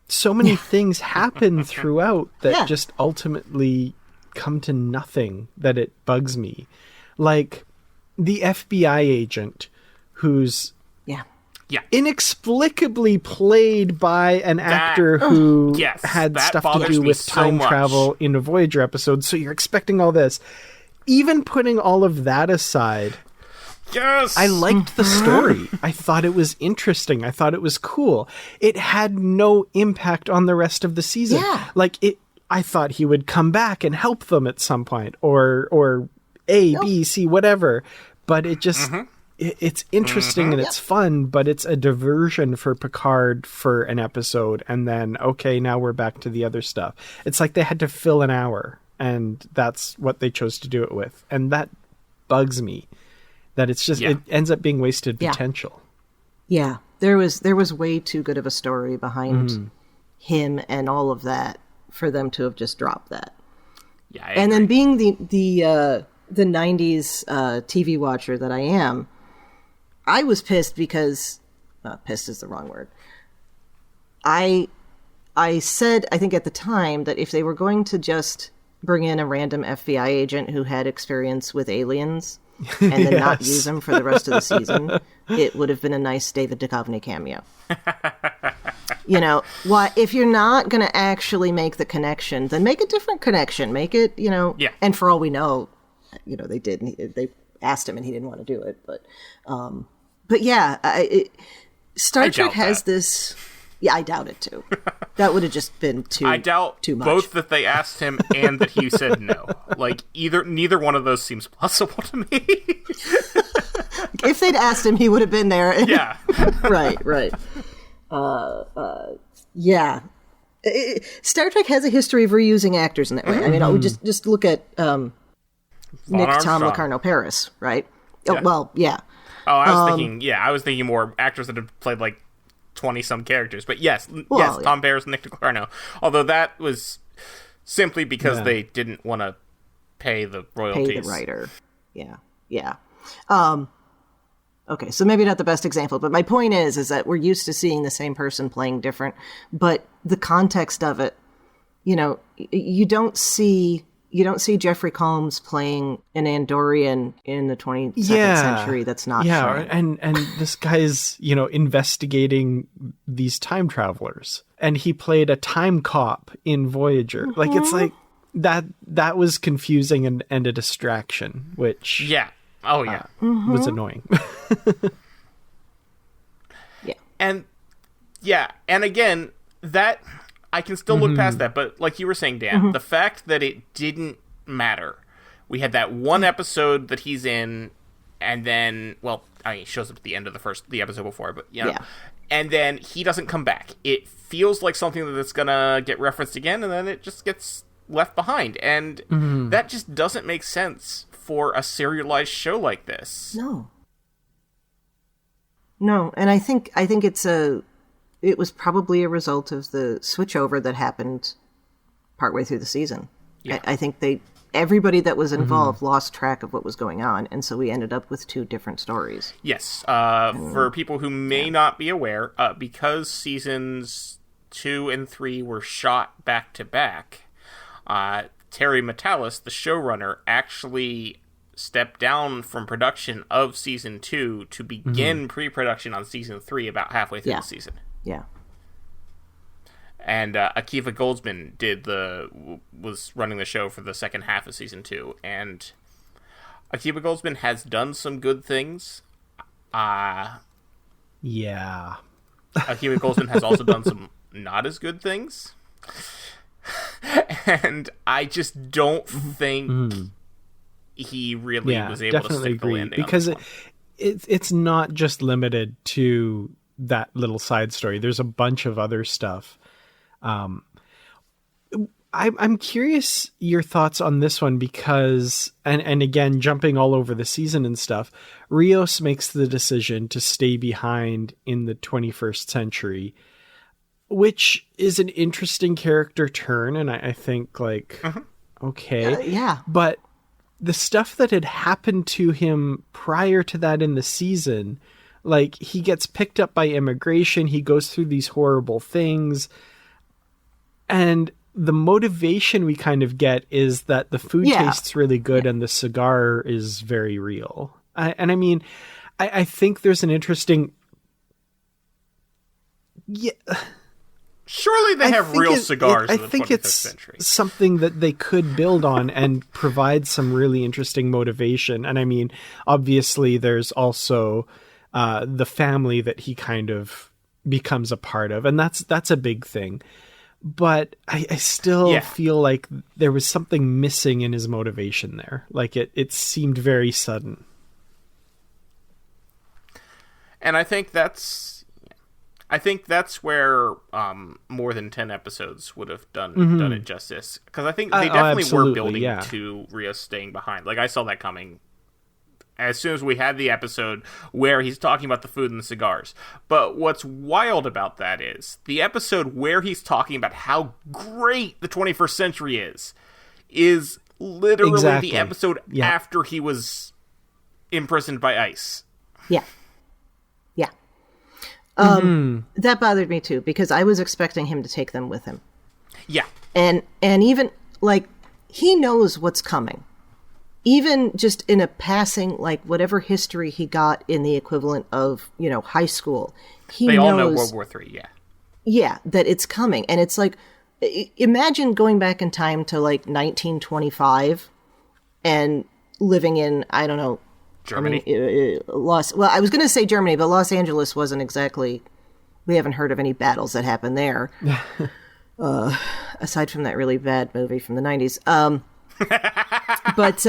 So many things happen throughout that just ultimately come to nothing that it bugs me. Like the FBI agent who's inexplicably played by an actor who had stuff to do with time travel in a Voyager episode. So you're expecting all this. Even putting all of that aside, I liked the story. I thought it was interesting. I thought it was cool. It had no impact on the rest of the season. Yeah. Like I thought he would come back and help them at some point, or A, B, C, whatever. But it just it's interesting and it's fun, but it's a diversion for Picard for an episode, and then now we're back to the other stuff. It's like they had to fill an hour, and that's what they chose to do it with, and that bugs me. That it's just it ends up being wasted potential. Yeah, there was way too good of a story behind him and all of that for them to have just dropped that. Yeah, and then being the 90s TV watcher that I am, I was pissed because pissed is the wrong word. I said, I think at the time, that if they were going to just bring in a random FBI agent who had experience with aliens and then not use him for the rest of the season, it would have been a nice David Duchovny cameo. You know, why? If you're not going to actually make the connection, then make a different connection. Make it, and for all we know, they did. They asked him and he didn't want to do it. But yeah, Star Trek has this. Yeah, I doubt it too. That would have just been too much. I doubt both that they asked him and that he said no. Like, neither one of those seems possible to me. If they'd asked him, he would have been there. Yeah. Right. Yeah. Star Trek has a history of reusing actors in that way. I mean, we just look at Nick Tom Locarno Paris, right? Yeah. Oh, well, yeah. Oh, I was thinking more actors that have played like 20-some characters. But yes, Tom Paris and Nick Locarno. Although that was simply because they didn't want to pay the royalties. Pay the writer. Yeah. Okay, so maybe not the best example, but my point is that we're used to seeing the same person playing different, but the context of it, you don't see Jeffrey Combs playing an Andorian in the 22nd century. That's not true. and this guy's investigating these time travelers, and he played a time cop in Voyager. Like, it's like that was confusing and a distraction, which was annoying. And again, that I can still look past that, but like you were saying, Dan, the fact that it didn't matter. We had that one episode that he's in, and then, he shows up at the end of the episode before, but and then he doesn't come back. It feels like something that's gonna get referenced again, and then it just gets left behind, and that just doesn't make sense for a serialized show like this. No, and I think it was probably a result of the switchover that happened partway through the season. Yeah. I think everybody that was involved lost track of what was going on, and so we ended up with two different stories. Yes. For people who may not be aware, because seasons 2 and 3 were shot back to back, Terry Matalas, the showrunner, actually stepped down from production of season 2 to begin pre-production on season 3 about halfway through the season. Yeah. And Akiva Goldsman was running the show for the second half of season 2, and Akiva Goldsman has done some good things. Yeah. Akiva Goldsman has also done some not as good things. And I just don't think he really was able to stick the landing. Because it's not just limited to that little side story. There's a bunch of other stuff. I'm curious your thoughts on this one because, and again, jumping all over the season and stuff, Rios makes the decision to stay behind in the 21st century, which is an interesting character turn. And I think okay. Yeah. But the stuff that had happened to him prior to that in the season, like he gets picked up by immigration, he goes through these horrible things, and the motivation we kind of get is that the food tastes really good and the cigar is very real. I think there's an interesting... Surely they have real cigars in the 25th century. Something that they could build on and provide some really interesting motivation. And obviously there's also the family that he kind of becomes a part of. And that's a big thing. But I still feel like there was something missing in his motivation there. Like it seemed very sudden. And I think that's where more than 10 episodes would have done it justice. Because I think they definitely were building to Rios staying behind. Like, I saw that coming as soon as we had the episode where he's talking about the food and the cigars. But what's wild about that is the episode where he's talking about how great the 21st century is literally the episode after he was imprisoned by ICE. Yeah. That bothered me too, because I was expecting him to take them with him. Yeah. And even, he knows what's coming. Even just in a passing, whatever history he got in the equivalent of, high school, they all know World War III, yeah. Yeah, that it's coming. And it's imagine going back in time to 1925 and living in, I don't know, Germany. I was going to say Germany, but Los Angeles wasn't exactly, we haven't heard of any battles that happened there. Aside from that really bad movie from the 90s. But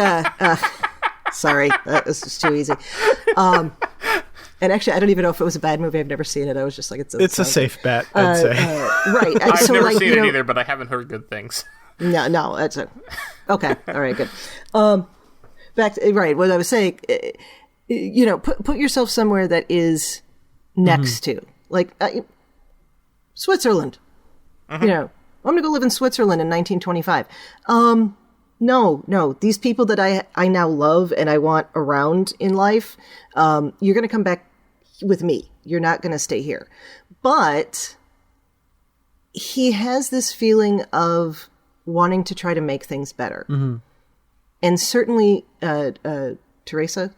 sorry, that was just too easy. And actually, I don't even know if it was a bad movie. I've never seen it. I was just like, it's a safe bet, I'd say. Right. I've never seen it either, but I haven't heard good things. No, that's it. Okay. All right, good. Back to, right, what I was saying, put yourself somewhere that is next to, Switzerland, I'm going to go live in Switzerland in 1925. No. These people that I now love and I want around in life, you're going to come back with me. You're not going to stay here. But he has this feeling of wanting to try to make things better. Mm-hmm. And certainly Teresa,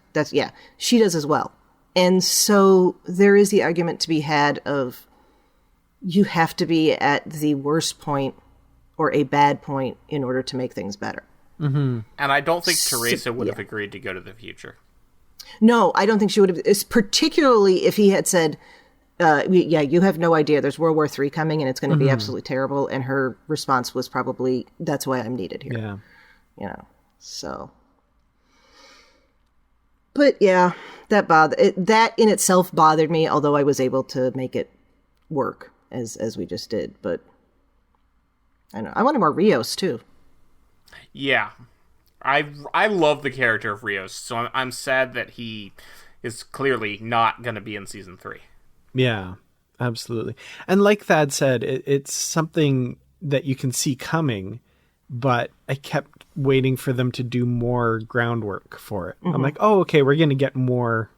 she does as well. And so there is the argument to be had of you have to be at the worst point or a bad point in order to make things better. Mm-hmm. And I don't think Teresa would have agreed to go to the future. No, I don't think she would have, particularly if he had said, you have no idea. There's World War III coming and it's going to be absolutely terrible. And her response was probably, that's why I'm needed here. Yeah. You know, so. But yeah, that in itself bothered me, although I was able to make it work as we just did. But I don't know. I wanted more Rios too. Yeah. I love the character of Rios, so I'm sad that he is clearly not going to be in season 3. Yeah, absolutely. And like Thad said, it's something that you can see coming, but I kept waiting for them to do more groundwork for it. Mm-hmm. I'm like, oh, okay, we're going to get more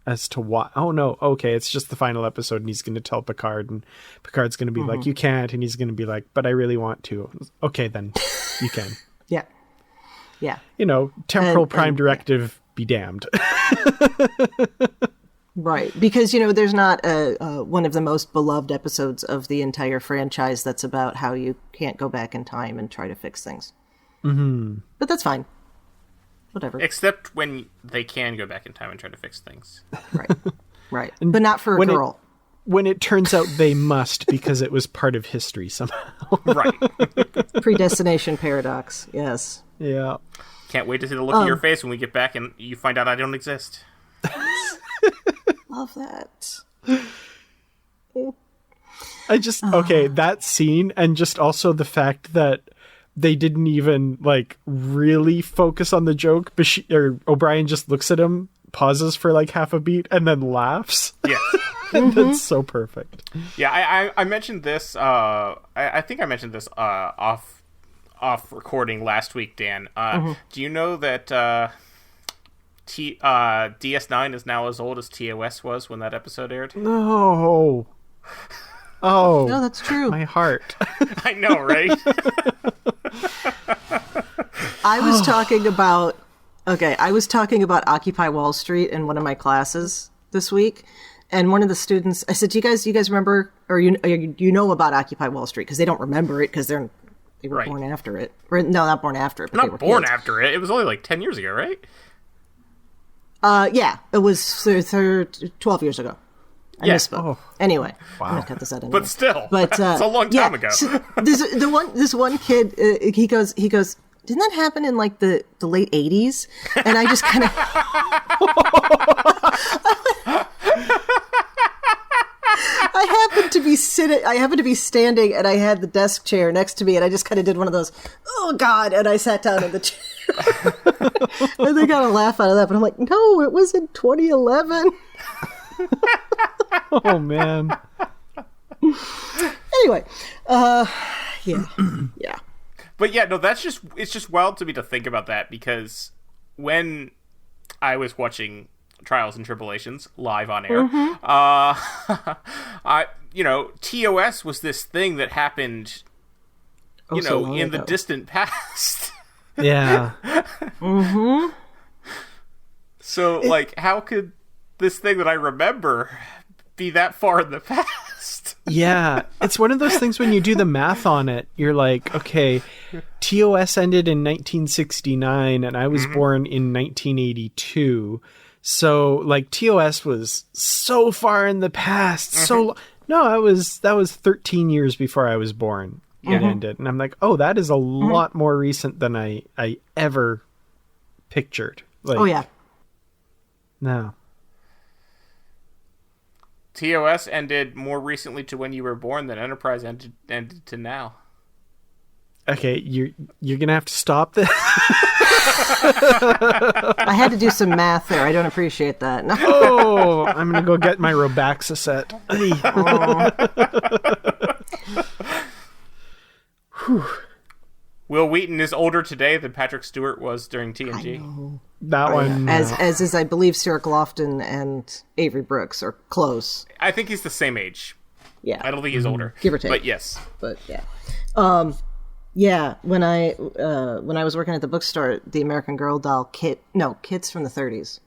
as to what. Oh, no, okay, it's just the final episode, and he's going to tell Picard, and Picard's going to be like, you can't, and he's going to be like, but I really want to. Okay, then, you can. Yeah. Yeah. You know, temporal prime directive, be damned. Right. Because, you know, there's not one of the most beloved episodes of the entire franchise that's about how you can't go back in time and try to fix things. Mm-hmm. But that's fine. Whatever. Except when they can go back in time and try to fix things. Right. Right. But not for a girl. When it turns out they must because it was part of history somehow. Right. Predestination paradox. Yes. Yeah. Can't wait to see the look on your face when we get back and you find out I don't exist. Love that. I just, that scene, and just also the fact that they didn't even, like, really focus on the joke. O'Brien just looks at him, pauses for, like, half a beat, and then laughs. Yeah. And that's so perfect. Yeah, I mentioned this, I think I mentioned this off recording last week, Dan. Do you know that DS9 is now as old as TOS was when that episode aired? No. Oh. No, that's true. My heart. I know, right? I was talking about Occupy Wall Street in one of my classes this week. And one of the students, I said, do you guys remember, or you know about Occupy Wall Street? Because they don't remember it because they were born after it. Or, no, not born after it. But not they were born kids. after it. It was only like 10 years ago, right? Yeah, it was 12 years ago. I misspoke. Oh. Anyway, wow. I'm gonna cut this out. Anyway. But still, it's a long time ago. So this one kid, he goes, didn't that happen in like the late 80s? And I just kind of. I happened to be standing, and I had the desk chair next to me, and I just kind of did one of those, oh God, and I sat down in the chair. And they got a laugh out of that, but I'm like, no, it was in 2011. Oh man. Anyway, yeah. But yeah, no, it's just wild to me to think about that, because when I was watching Trials and Tribulations live on air, TOS was this thing that happened, in the distant past. Yeah. Mm-hmm. So, like, how could this thing that I remember be that far in the past? Yeah, it's one of those things when you do the math on it, you're like, okay, TOS ended in 1969 and I was born in 1982. So, like, TOS was so far in the past. So, no, that was 13 years before I was born. It ended. And I'm like, oh, that is a lot more recent than I ever pictured. Like, oh, yeah. No. TOS ended more recently to when you were born than Enterprise ended to now. Okay, you're gonna have to stop this. I had to do some math there. I don't appreciate that. No. Oh, I'm gonna go get my Robaxa set. Will Wheaton is older today than Patrick Stewart was during TNG. I know. That one. As is, I believe, Sarah Lofton and Avery Brooks are close. I think he's the same age. Yeah. I don't think he's older. Give or take. But yes. But yeah. Yeah, when I was working at the bookstore, the American Girl doll kits from the 30s.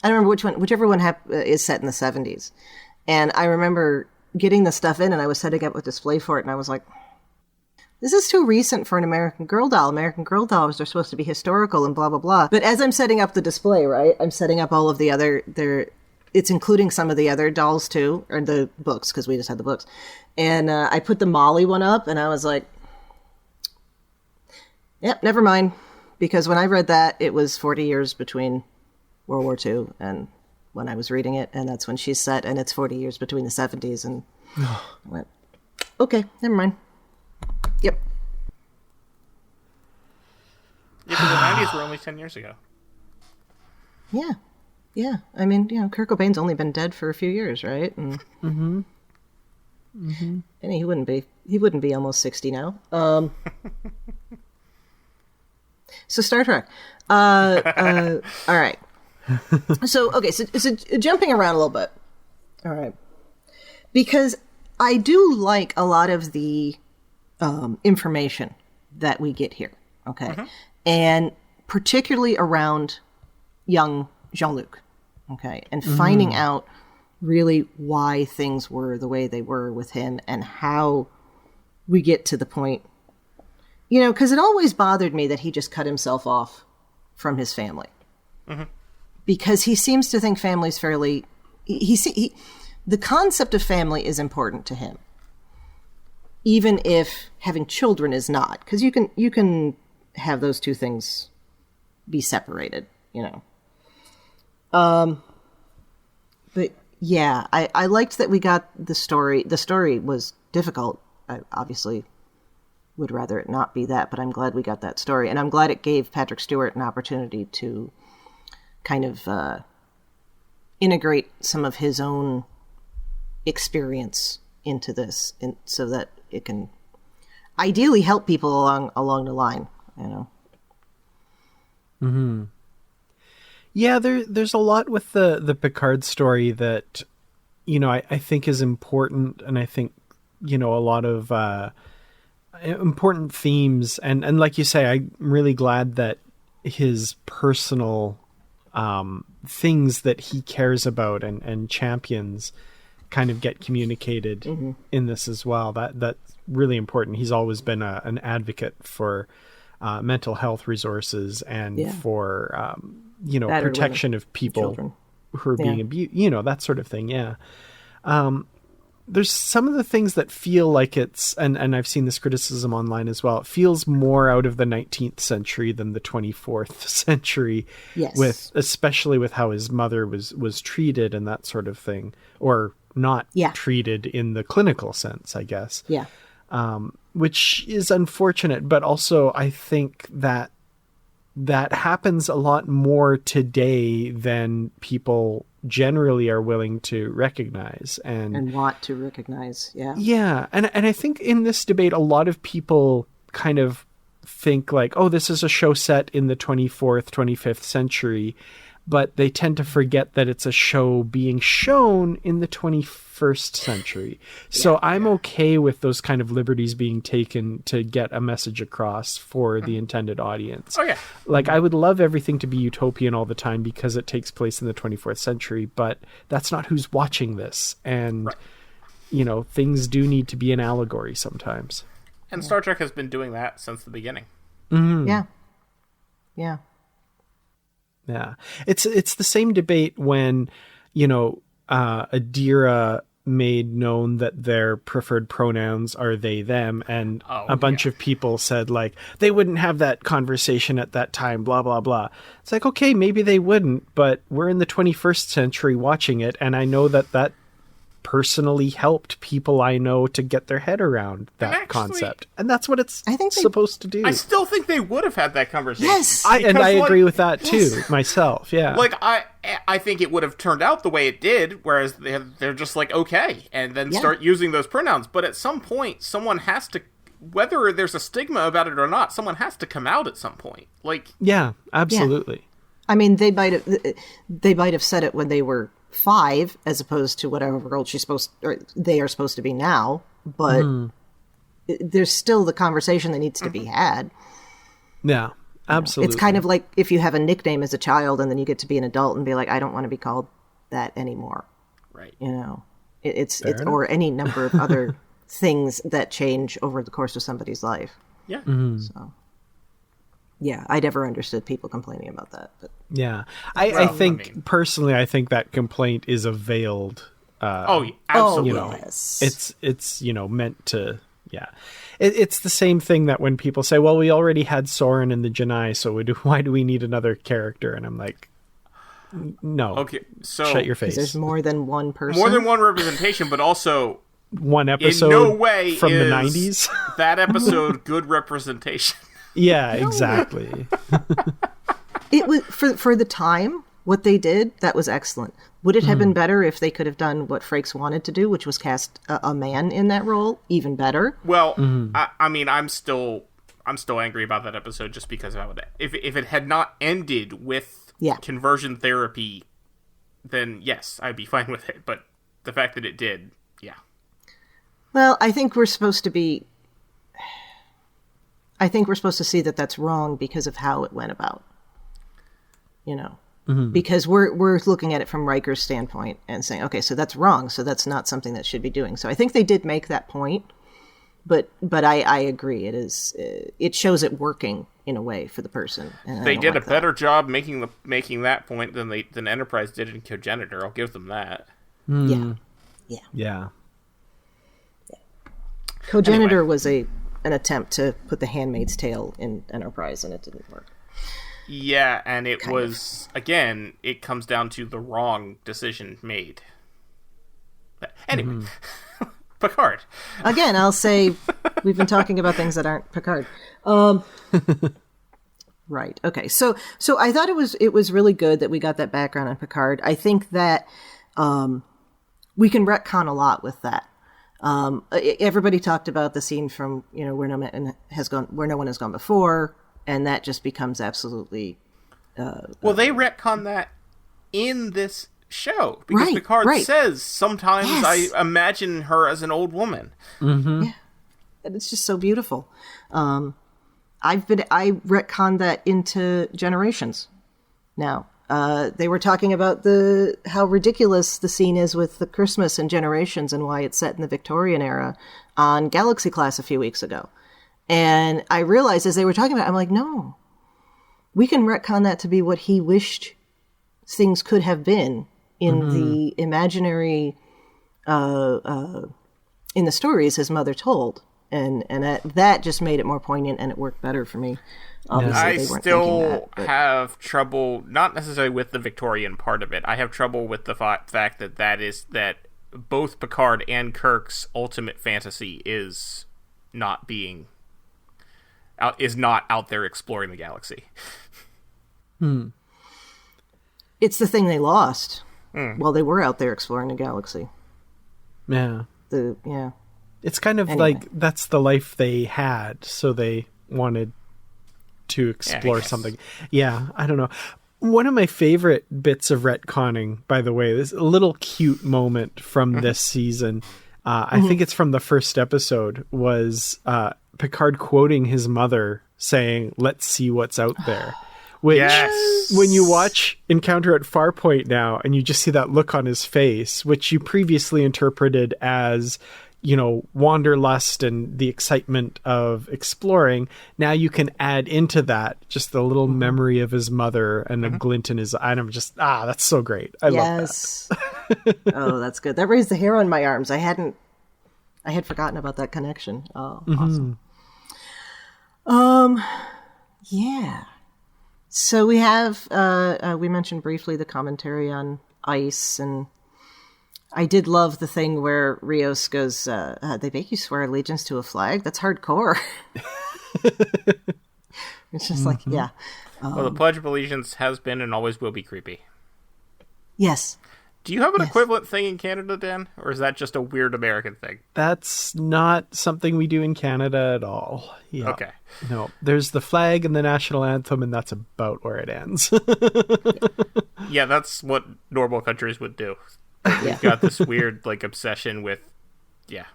I don't remember whichever one is set in the 70s. And I remember getting the stuff in, and I was setting up a display for it, and I was like, this is too recent for an American Girl doll. American Girl dolls are supposed to be historical and blah, blah, blah. But as I'm setting up the display, right, I'm setting up all of the other, it's including some of the other dolls too, or the books, because we just had the books. And I put the Molly one up, and I was like, yep, never mind. Because when I read that, it was 40 years between World War II and when I was reading it, and that's when she's set, and it's 40 years between the 70s, and I went, okay, never mind. Yep. Yeah, but the 90s were only 10 years ago. Yeah. Yeah. I mean, Kurt Cobain's only been dead for a few years, right? And, and he wouldn't be almost 60 now. So Star Trek. All right. So jumping around a little bit. All right. Because I do like a lot of the information that we get here. Okay. And particularly around young Jean-Luc. Okay. And finding out really why things were the way they were with him and how we get to the point, because it always bothered me that he just cut himself off from his family. Because he seems to think family's fairly, the concept of family is important to him. Even if having children is not, because you can have those two things be separated, But yeah, I liked that we got the story. The story was difficult. I obviously would rather it not be that, but I'm glad we got that story, and I'm glad it gave Patrick Stewart an opportunity to kind of integrate some of his own experience into this, so that it can ideally help people along the line, Yeah, there's a lot with the Picard story that, I think is important, and I think, a lot of important themes, and like you say, I'm really glad that his personal things that he cares about and champions kind of get communicated in this as well. That's really important. He's always been an advocate for mental health resources and for protection of people children who are being abused, that sort of thing. Yeah. There's some of the things that feel like it's, and I've seen this criticism online as well, it feels more out of the 19th century than the 24th century. Yes. Especially with how his mother was treated and that sort of thing, or not treated in the clinical sense, I guess. Yeah. Which is unfortunate, but also I think that happens a lot more today than people generally are willing to recognize and want to recognize. Yeah. And I think in this debate, a lot of people kind of think like, oh, this is a show set in the 24th, 25th century, but they tend to forget that it's a show being shown in the 21st century. So I'm okay with those kind of liberties being taken to get a message across for the intended audience. Oh, yeah. Like, I would love everything to be utopian all the time because it takes place in the 24th century, but that's not who's watching this. And, things do need to be an allegory sometimes. And Star Trek has been doing that since the beginning. Yeah. Yeah. Yeah. It's the same debate when, Adira made known that their preferred pronouns are they, them, and a bunch of people said, like, they wouldn't have that conversation at that time, blah, blah, blah. It's like, okay, maybe they wouldn't, but we're in the 21st century watching it, and I know that personally helped people I know to get their head around that concept. And that's what it's supposed to do. I still think they would have had that conversation. Yes! I agree with that too, myself, yeah. Like, I think it would have turned out the way it did, whereas they're just like, okay, and then start using those pronouns. But at some point, someone has to whether there's a stigma about it or not, someone has to come out at some point. Like, yeah, absolutely. Yeah. I mean, they might have said it when they were 5, as opposed to whatever old they are supposed to be now. But there's still the conversation that needs to be had. Yeah, absolutely. It's kind of like if you have a nickname as a child and then you get to be an adult and be like, I don't want to be called that anymore. Right. You know, it's or any number of other things that change over the course of somebody's life. Yeah. So, yeah, I never understood people complaining about that. But yeah, I think personally, I think that complaint is a veiled. Absolutely. You know, yes. it's meant to. Yeah, it's the same thing that when people say, "Well, we already had Soren in the Janai, so why do we need another character?" And I'm like, no. Okay, so shut your face. There's more than one person. More than one representation, but also one episode. In no way from is the 90s. That episode good representation. Yeah, exactly. It was for the time. What they did, that was excellent. Would it have been better if they could have done what Frakes wanted to do, which was cast a man in that role? Even better. Well, I mean, I'm still angry about that episode just because of how if it had not ended with conversion therapy, then yes, I'd be fine with it. But the fact that it did, yeah. Well, I think we're supposed to see that that's wrong because of how it went about. You know. Because we're looking at it from Riker's standpoint and saying, okay, so that's wrong, so that's not something that should be doing. So I think they did make that point, but I agree. It shows it working in a way for the person. And they did a better job making that point than Enterprise did in Cogenitor. I'll give them that. Yeah. Cogenitor was an attempt to put the Handmaid's Tale in Enterprise, and it didn't work. Yeah, and it again, it comes down to the wrong decision made. Anyway, Picard. Again, I'll say we've been talking about things that aren't Picard. Right. Okay. So I thought it was really good that we got that background on Picard. I think that we can retcon a lot with that. Everybody talked about the scene from where no one has gone before. And that just becomes absolutely... well, they retcon that in this show. Because Picard says, sometimes I imagine her as an old woman. Mm-hmm. Yeah. And it's just so beautiful. I retconned that into Generations now. They were talking about how ridiculous the scene is with the Christmas in Generations and why it's set in the Victorian era on Galaxy Class a few weeks ago. And I realized as they were talking about it, I'm like, no, we can retcon that to be what he wished things could have been in the imaginary, in the stories his mother told. And that just made it more poignant and it worked better for me. Obviously, I they weren't still thinking that, have trouble, not necessarily with the Victorian part of it. I have trouble with the fact that both Picard and Kirk's ultimate fantasy is not out there exploring the galaxy. It's the thing they lost while they were out there exploring the galaxy. Yeah. It's kind of like that's the life they had, so they wanted to explore something. Yeah, I don't know. One of my favorite bits of retconning, by the way, this little cute moment from this season, I think it's from the first episode, was Picard quoting his mother saying, "Let's see what's out there." Which, when you watch Encounter at Farpoint now, and you just see that look on his face, which you previously interpreted as, wanderlust and the excitement of exploring, now you can add into that just the little memory of his mother and a glint in his eye. And I'm just, that's so great. I love that. Oh, that's good. That raised the hair on my arms. I had forgotten about that connection. Oh, awesome. Yeah. So we have, we mentioned briefly the commentary on ice, and I did love the thing where Rios goes, they make you swear allegiance to a flag? That's hardcore. It's just like, yeah. Well, the Pledge of Allegiance has been and always will be creepy. Yes. Do you have an equivalent thing in Canada, Dan? Or is that just a weird American thing? That's not something we do in Canada at all. Yeah. Okay. No, there's the flag and the national anthem, and that's about where it ends. Yeah, that's what normal countries would do. Yeah. We've got this weird, like, obsession with... Yeah.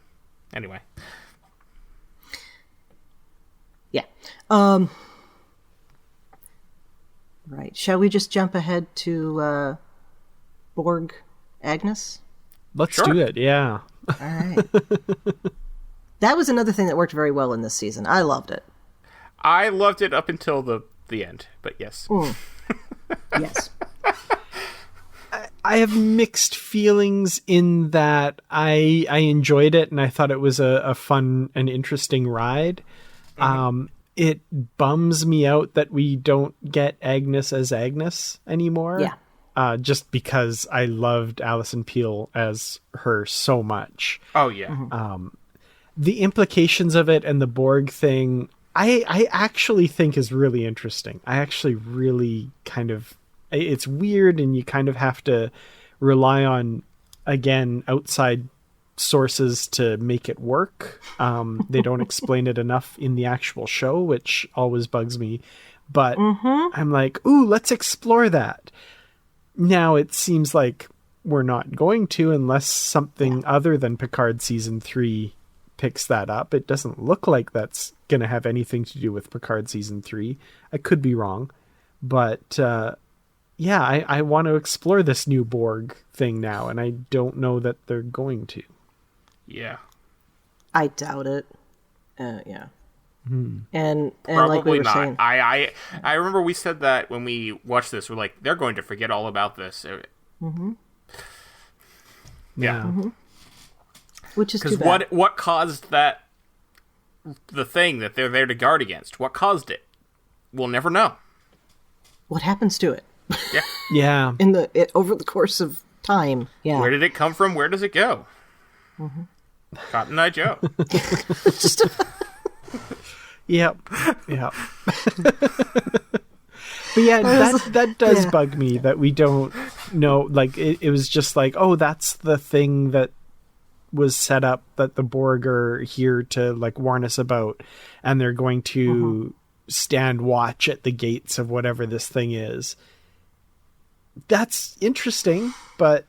Anyway. Yeah. Right. Shall we just jump ahead to Borg Agnes? Let's Sure. do it, yeah. All right. That was another thing that worked very well in this season. I loved it. I loved it up until the end, but yes. Yes. I have mixed feelings in that I enjoyed it and I thought it was a fun and interesting ride. It bums me out that we don't get Agnes as Agnes anymore. Yeah. Just because I loved Alison Peel as her so much. Oh, yeah. The implications of it and the Borg thing, I actually think is really interesting. I actually really it's weird and you kind of have to rely on, again, outside sources to make it work. They don't explain it enough in the actual show, which always bugs me. But I'm like, ooh, let's explore that. Now it seems like we're not going to unless something other than Picard season 3 picks that up. It doesn't look like that's going to have anything to do with Picard season 3. I could be wrong. But yeah, I want to explore this new Borg thing now, and I don't know that they're going to. Yeah. I doubt it. Yeah. And Probably like we were not. saying, I remember we said that when we watched this. We're like, they're going to forget all about this. Yeah. which is too Because bad. what caused that, the thing that they're there to guard against? What caused it? We'll never know. What happens to it Yeah. Yeah. over the course of time? Yeah. Where did it come from? Where does it go? Cotton Eye Joe. Yep. Yep. But yeah, that does bug me that we don't know. Like, it was just like, oh, that's the thing that was set up that the Borg are here to, like, warn us about. And they're going to stand watch at the gates of whatever this thing is. That's interesting, but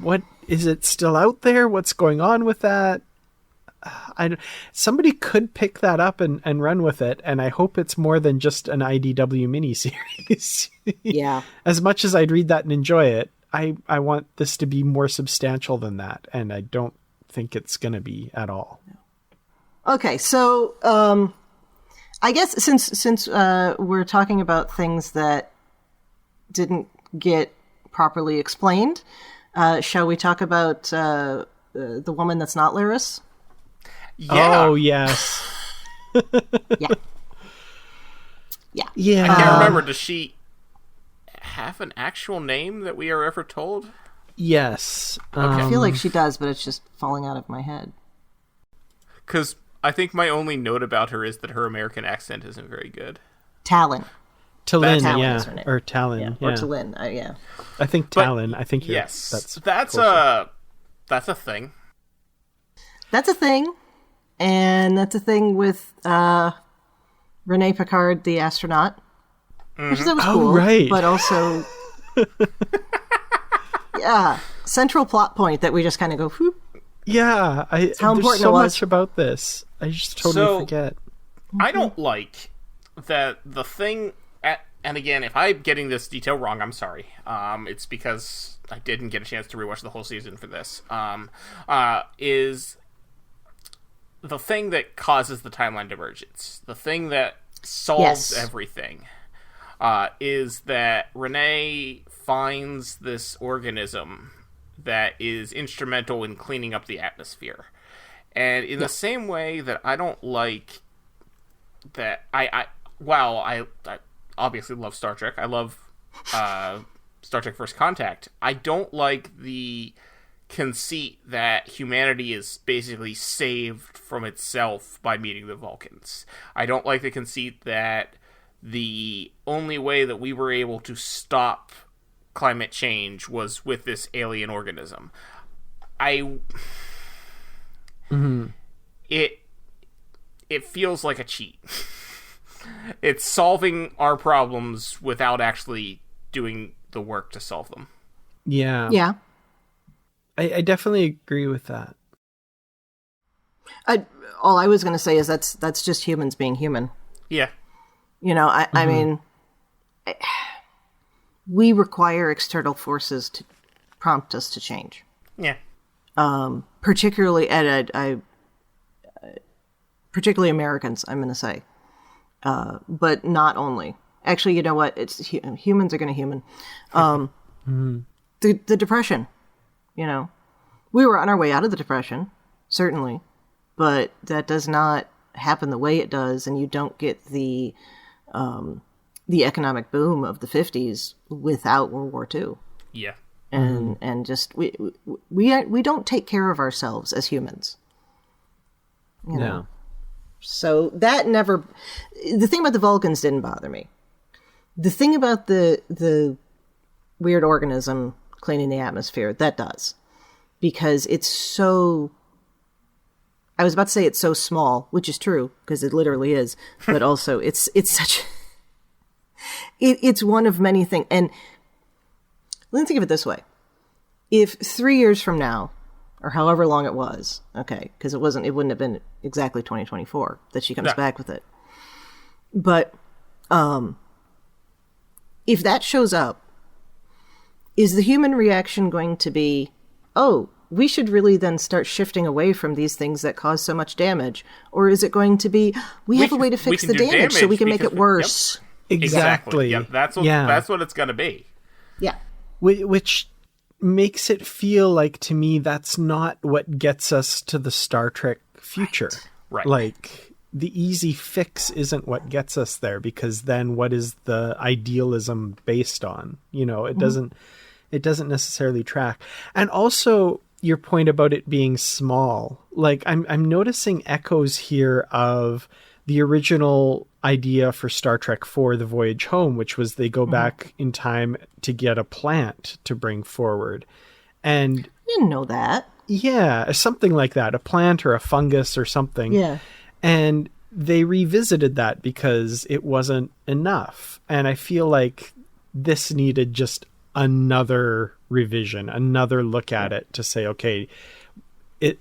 what is it still out there? What's going on with that? Somebody could pick that up and run with it, and I hope it's more than just an IDW miniseries. Yeah. As much as I'd read that and enjoy it, I want this to be more substantial than that, and I don't think it's going to be at all. Okay, so I guess since we're talking about things that didn't get properly explained, shall we talk about the woman that's not Laris? Yeah. Oh, yes. Yeah. Yeah. Yeah. I can't remember. Does she have an actual name that we are ever told? Yes. I feel like she does, but it's just falling out of my head. Because I think my only note about her is that her American accent isn't very good. Talon. Talyn, Talyn is her name. or Talon, yeah. Or Talyn, yeah. I think But- Talon. I think Yes, that's a thing. That's a thing. And that's a thing with Renee Picard, the astronaut. Which that was cool. right. But also... yeah. Central plot point that we just kind of go, whoop. Yeah, how there's important so it was. much about this. I just totally forget. I don't like that the thing... And again, if I'm getting this detail wrong, I'm sorry. It's because I didn't get a chance to rewatch the whole season for this. Is the thing that causes the timeline divergence, the thing that solves everything, is that Renee finds this organism that is instrumental in cleaning up the atmosphere. And in the same way that I don't like that, I obviously love Star Trek. I love Star Trek First Contact. I don't like the conceit that humanity is basically saved from itself by meeting the Vulcans. I don't like the conceit that the only way that we were able to stop climate change was with this alien organism. It feels like a cheat. It's solving our problems without actually doing the work to solve them. Yeah. Yeah. I definitely agree with that. All I was going to say is that's just humans being human. Yeah. You know, I mean, we require external forces to prompt us to change. Yeah. Particularly particularly Americans, I'm going to say. But not only. Actually, you know what? Humans are going to human. The Depression, you know. We were on our way out of the Depression, certainly. But that does not happen the way it does, and you don't get the economic boom of the 50s without World War II. Yeah. And just we don't take care of ourselves as humans. You know? Yeah. So that never. The thing about the Vulcans didn't bother me. The thing about the weird organism cleaning the atmosphere, that does, because it's so. I was about to say it's so small, which is true because it literally is, but also it's such. It's one of many things, and let's think of it this way: if 3 years from now, or however long it was, okay, because it wouldn't have been exactly 2024 that she comes back with it. But if that shows up, is the human reaction going to be, oh, we should really then start shifting away from these things that cause so much damage? Or is it going to be, we have a way to fix the damage so we can make it worse? Yep. Exactly. Yep. That's what it's going to be. Yeah. Which makes it feel like, to me, that's not what gets us to the Star Trek future. Right. Like, the easy fix isn't what gets us there, because then what is the idealism based on? You know, it doesn't necessarily track. And also your point about it being small, like I'm noticing echoes here of the original idea for Star Trek IV, The Voyage Home, which was they go back in time to get a plant to bring forward. And I didn't know that. Yeah, something like that, a plant or a fungus or something. Yeah. And they revisited that because it wasn't enough. And I feel like this needed just another revision, another look at it to say, okay,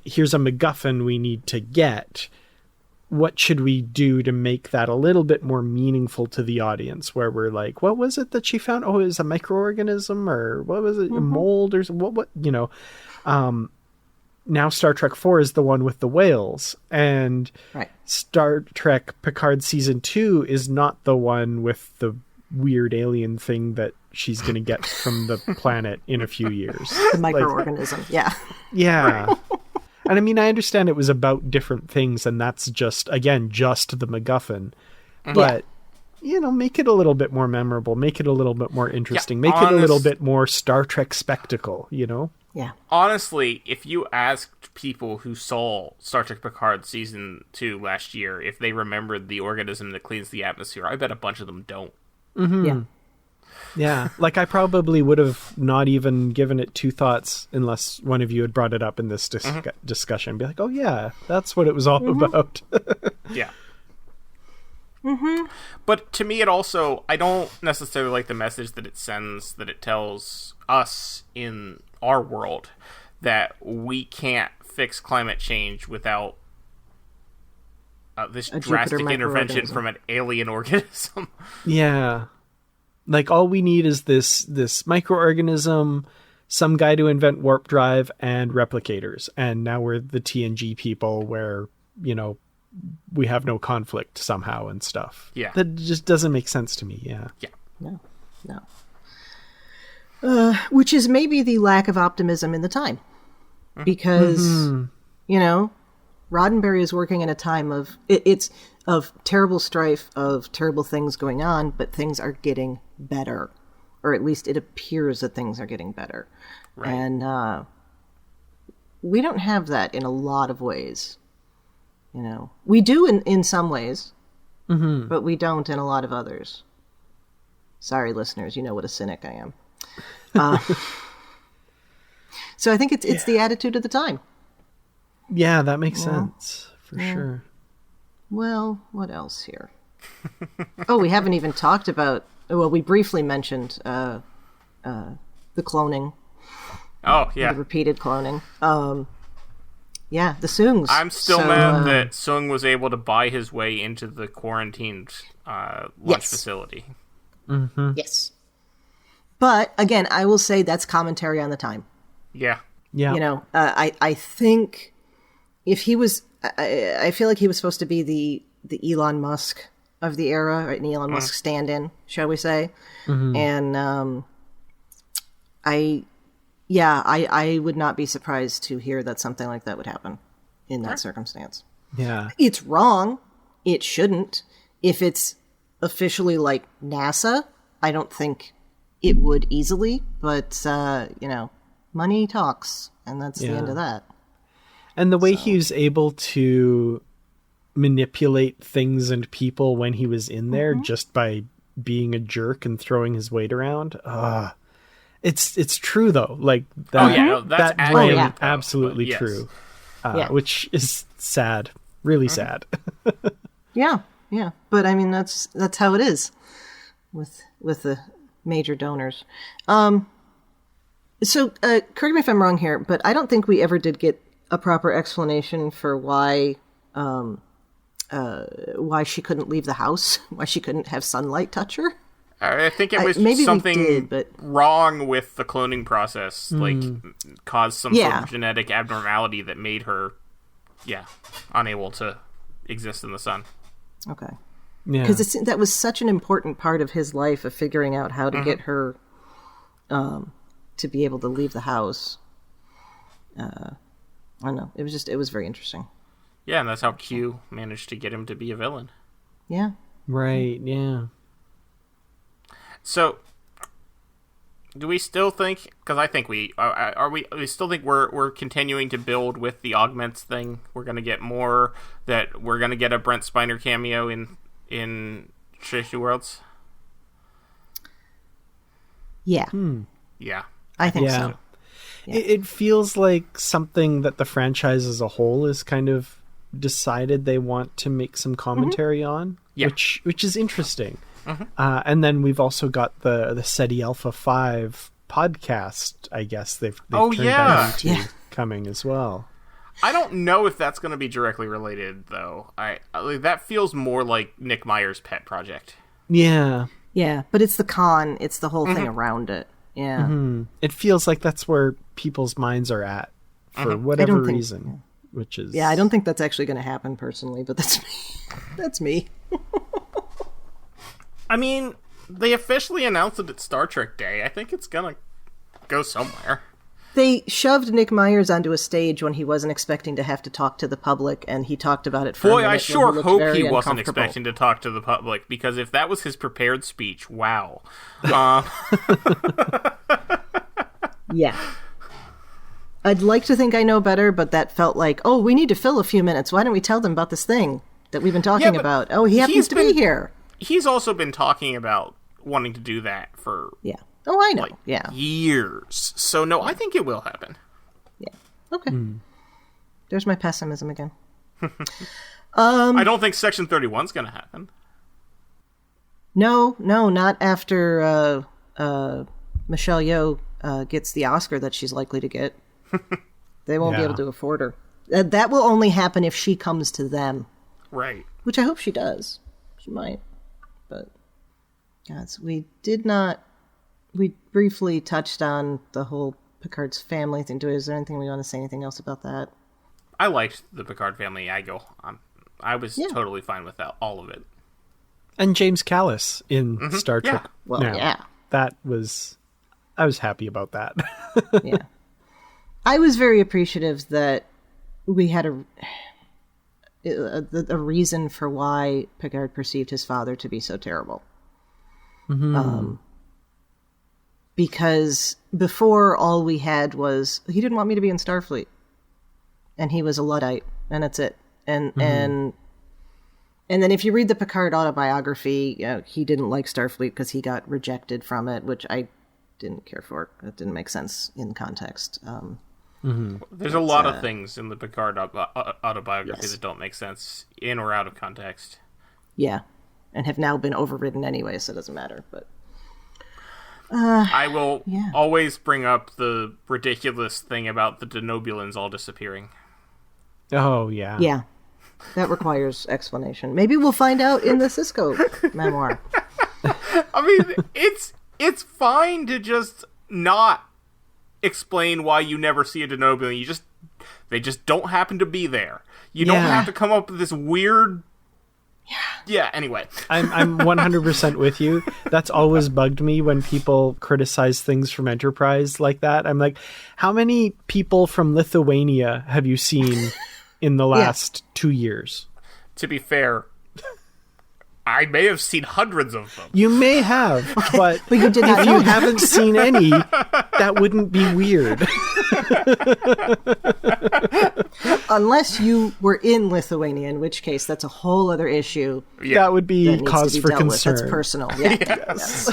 here's a MacGuffin we need to get. What should we do to make that a little bit more meaningful to the audience, where we're like, what was it that she found? Oh, it was a microorganism, or what was it? A mold, or what, you know? Now Star Trek 4 is the one with the whales, and Star Trek Picard Season 2 is not the one with the weird alien thing that she's going to get from the planet in a few years. The microorganism, yeah. Yeah. Right. And I mean, I understand it was about different things, and that's just the MacGuffin. But, you know, make it a little bit more memorable. Make it a little bit more interesting. Make it a little bit more Star Trek spectacle, you know? Yeah. Honestly, if you asked people who saw Star Trek Picard Season 2 last year if they remembered the organism that cleans the atmosphere, I bet a bunch of them don't. Mm-hmm. Yeah. Yeah, like I probably would have not even given it two thoughts unless one of you had brought it up in this discussion. Be like, oh yeah, that's what it was all about. Yeah. But to me, it also, I don't necessarily like the message that it sends, that it tells us in our world that we can't fix climate change without this drastic intervention from an alien organism. Yeah. Like, all we need is this microorganism, some guy to invent warp drive, and replicators. And now we're the TNG people where, you know, we have no conflict somehow and stuff. Yeah. That just doesn't make sense to me, yeah. Yeah. No. Which is maybe the lack of optimism in the time. Because, you know, Roddenberry is working in a time of, it's of terrible strife, of terrible things going on, but things are getting better. Or at least it appears that things are getting better. Right. And we don't have that in a lot of ways. You know, we do in some ways, but we don't in a lot of others. Sorry, listeners, you know what a cynic I am. So I think it's the attitude of the time. Yeah, that makes sense for sure. Well, what else here? Oh, we haven't even talked about. Well, we briefly mentioned the cloning. Oh yeah, the repeated cloning. Yeah, the Soongs. I'm still mad that Sung was able to buy his way into the quarantined lunch facility. Mm-hmm. Yes. But again, I will say that's commentary on the time. Yeah. Yeah. You know, I think if he was, I feel like he was supposed to be the Elon Musk of the era, right? An Elon Musk stand-in, shall we say? Mm-hmm. And I would not be surprised to hear that something like that would happen in that circumstance. Yeah. It's wrong. It shouldn't. If it's officially like NASA, I don't think it would easily, but, money talks, and that's the end of that. And the way he was able to manipulate things and people when he was in there just by being a jerk and throwing his weight around. It's true though. Like that, that's absolutely true. Which is sad. Really sad. Yeah. But I mean that's how it is with the major donors. So correct me if I'm wrong here, but I don't think we ever did get a proper explanation for why she couldn't leave the house, why she couldn't have sunlight touch her. I think it was maybe something but wrong with the cloning process, like caused some sort of genetic abnormality that made her, unable to exist in the sun. Okay. Yeah. Because that was such an important part of his life of figuring out how to get her to be able to leave the house. I don't know. It was very interesting. Yeah, and that's how Q managed to get him to be a villain. Yeah. Right, yeah. So, do we still think? Because I think we still think we're continuing to build with the augments thing. We're going to get more. That we're going to get a Brent Spiner cameo in Strange New Worlds. Yeah. Yeah, I think so. Yeah. It feels like something that the franchise as a whole is kind of decided they want to make some commentary on, which is interesting. And then we've also got the SETI Alpha 5 podcast, I guess they've turned that into coming as well. I don't know if that's going to be directly related, though. That feels more like Nick Meyer's pet project. Yeah. Yeah, but it's the con. It's the whole thing around it. Yeah. Mm-hmm. It feels like that's where people's minds are at for whatever reason, which is... Yeah, I don't think that's actually going to happen personally, but that's me. That's me. I mean, they officially announced it at Star Trek Day. I think it's going to go somewhere. They shoved Nick Myers onto a stage when he wasn't expecting to have to talk to the public, and he talked about it for a minute. Boy, I sure hope he wasn't expecting to talk to the public, because if that was his prepared speech, wow. Yeah. I'd like to think I know better, but that felt like, oh, we need to fill a few minutes. Why don't we tell them about this thing that we've been talking about? Oh, he happens to be here. He's also been talking about wanting to do that for... Yeah. Oh, I know. Years. So, no, I think it will happen. Yeah. Okay. There's my pessimism again. I don't think Section 31's going to happen. No, not after Michelle Yeoh gets the Oscar that she's likely to get. They won't be able to afford her. That will only happen if she comes to them. Right. Which I hope she does. She might. But, guys, we briefly touched on the whole Picard's family thing. Is there anything we want to say anything else about that? I liked the Picard family. I was totally fine with that, all of it. And James Callis in Star Trek. Well, I was happy about that. Yeah. I was very appreciative that we had a reason for why Picard perceived his father to be so terrible. Because before, all we had was, he didn't want me to be in Starfleet. And he was a Luddite, and that's it. And then if you read the Picard autobiography, he didn't like Starfleet because he got rejected from it, which I didn't care for. It didn't make sense in context. There's a lot of things in the Picard autobiography that don't make sense in or out of context. Yeah, and have now been overridden anyway, so it doesn't matter. But I will always bring up the ridiculous thing about the Denobulans all disappearing. Oh, yeah. Yeah, that requires explanation. Maybe we'll find out in the Cisco memoir. I mean, it's fine to just not explain why you never see a Denobulan. They just don't happen to be there. You don't have to come up with this weird... Yeah, anyway. I'm 100% with you. That's always bugged me when people criticize things from Enterprise like that. I'm like, how many people from Lithuania have you seen in the last 2 years? To be fair, I may have seen hundreds of them. You may have, but you did not if know you that. haven't seen any, that wouldn't be weird. Unless you were in Lithuania, in which case that's a whole other issue. Yeah. That would be That needs cause to be for dealt with. concern. That's personal. Yeah. Yes.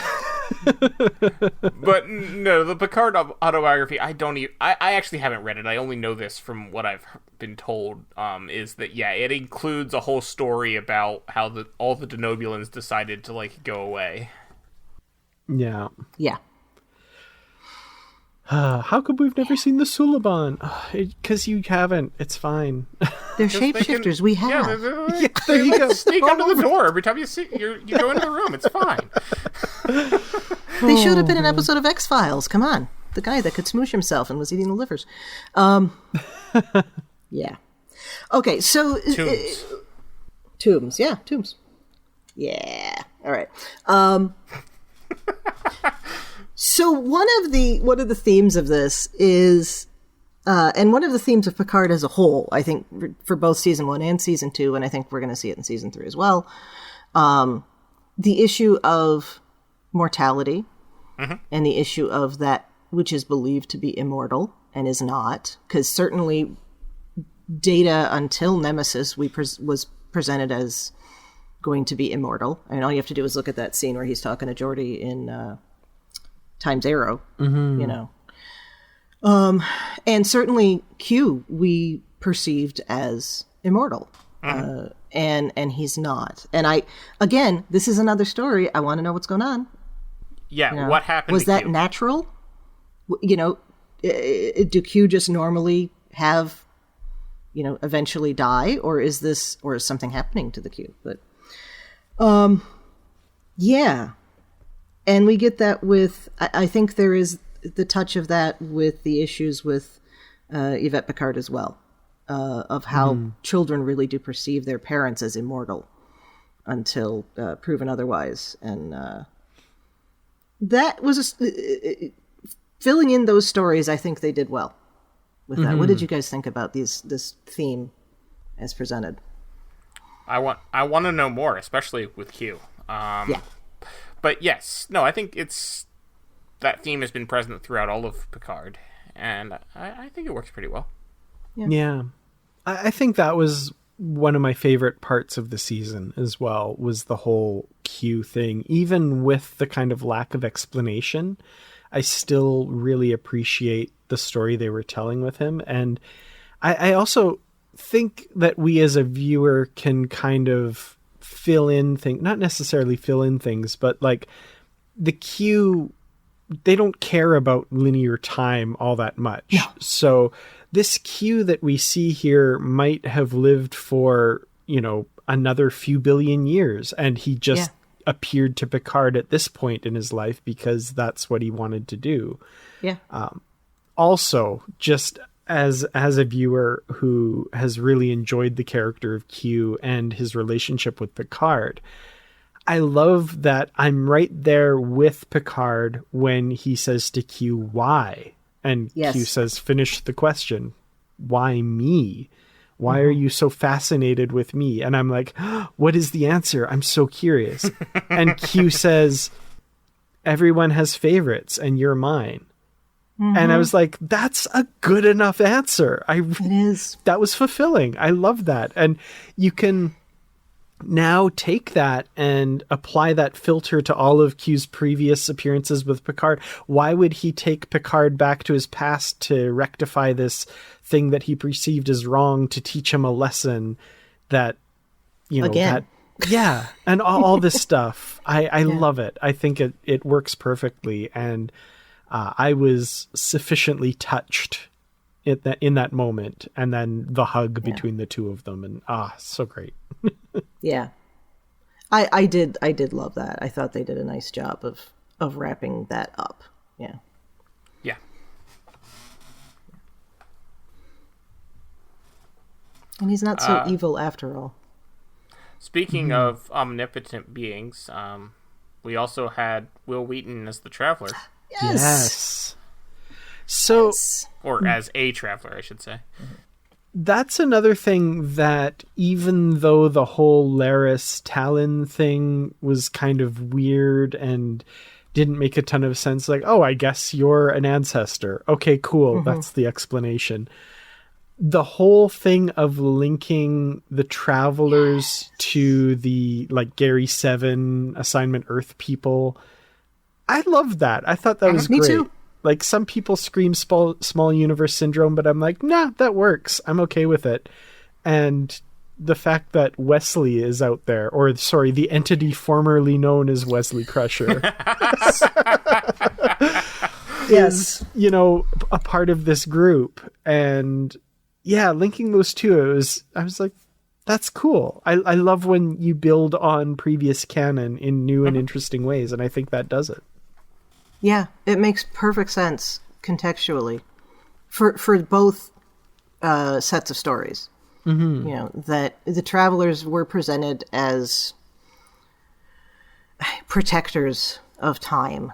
But no, the Picard autobiography, I actually haven't read it. I only know this from what I've been told, is that, it includes a whole story about how all the Denobulans decided to, go away. Yeah. Yeah. How come we've never seen the Suliban? Because you haven't. It's fine. They're shapeshifters. We have. There you go. Sneak under the door every time you go into the room. It's fine. They should have been an episode of X-Files. Come on. The guy that could smoosh himself and was eating the livers. Yeah. Okay, so... Tombs. Tombs. Yeah, Tombs. Yeah. All right. So one of the themes of this is, and one of the themes of Picard as a whole, I think, for both season 1 and season 2, and I think we're going to see it in season 3 as well, the issue of mortality and the issue of that which is believed to be immortal and is not, because certainly Data until Nemesis was presented as going to be immortal. I mean, all you have to do is look at that scene where he's talking to Geordi in Times Arrow, and certainly Q we perceived as immortal, and he's not. And this is another story. I want to know what's going on. Yeah, what happened? Was to that Q? natural? Do Q just normally have, eventually die, or is something happening to the Q? But, yeah. And we get that with, I think there is the touch of that with the issues with Yvette Picard as well, of how children really do perceive their parents as immortal until proven otherwise. And that was filling in those stories. I think they did well with that. What did you guys think about this theme as presented? I want to know more, especially with Q. Yeah. But yes, no, I think that theme has been present throughout all of Picard, and I think it works pretty well. Yeah. I think that was one of my favorite parts of the season as well, was the whole Q thing. Even with the kind of lack of explanation, I still really appreciate the story they were telling with him. And I also think that we as a viewer can kind of fill in things, not necessarily fill in things, but the Q, they don't care about linear time all that much. No. So this Q that we see here might have lived for, another few billion years, and he just appeared to Picard at this point in his life because that's what he wanted to do. Yeah. Also, just as a viewer who has really enjoyed the character of Q and his relationship with Picard, I love that I'm right there with Picard when he says to Q, why? And Q says, finish the question. Why me? Why are you so fascinated with me? And I'm like, what is the answer? I'm so curious. And Q says, everyone has favorites and you're mine. And I was like, that's a good enough answer. It is. That was fulfilling. I love that. And you can, now take that and apply that filter to all of Q's previous appearances with Picard. Why would he take Picard back to his past to rectify this thing that he perceived as wrong, to teach him a lesson that, Again. And all this stuff. I love it. I think it works perfectly. And I was sufficiently touched in that moment, and then the hug between the two of them, and so great. Yeah, I did love that. I thought they did a nice job of wrapping that up. Yeah. And he's not so evil after all. Speaking of omnipotent beings, we also had Will Wheaton as the Traveler. Yes. So, or as a Traveler, I should say. That's another thing that, even though the whole Laris Talon thing was kind of weird and didn't make a ton of sense, like, oh, I guess you're an ancestor. Okay, cool. That's the explanation. The whole thing of linking the Travelers to the, like, Gary 7 Assignment Earth people, I loved that. I thought that was great. Me too. Like, some people scream small universe syndrome, but I'm like, nah, that works. I'm okay with it. And the fact that Wesley is out there, or sorry, the entity formerly known as Wesley Crusher, is, a part of this group. And yeah, linking those two, I was like, that's cool. I love when you build on previous canon in new and interesting ways, and I think that does it. Yeah, it makes perfect sense contextually for both sets of stories. That the Travelers were presented as protectors of time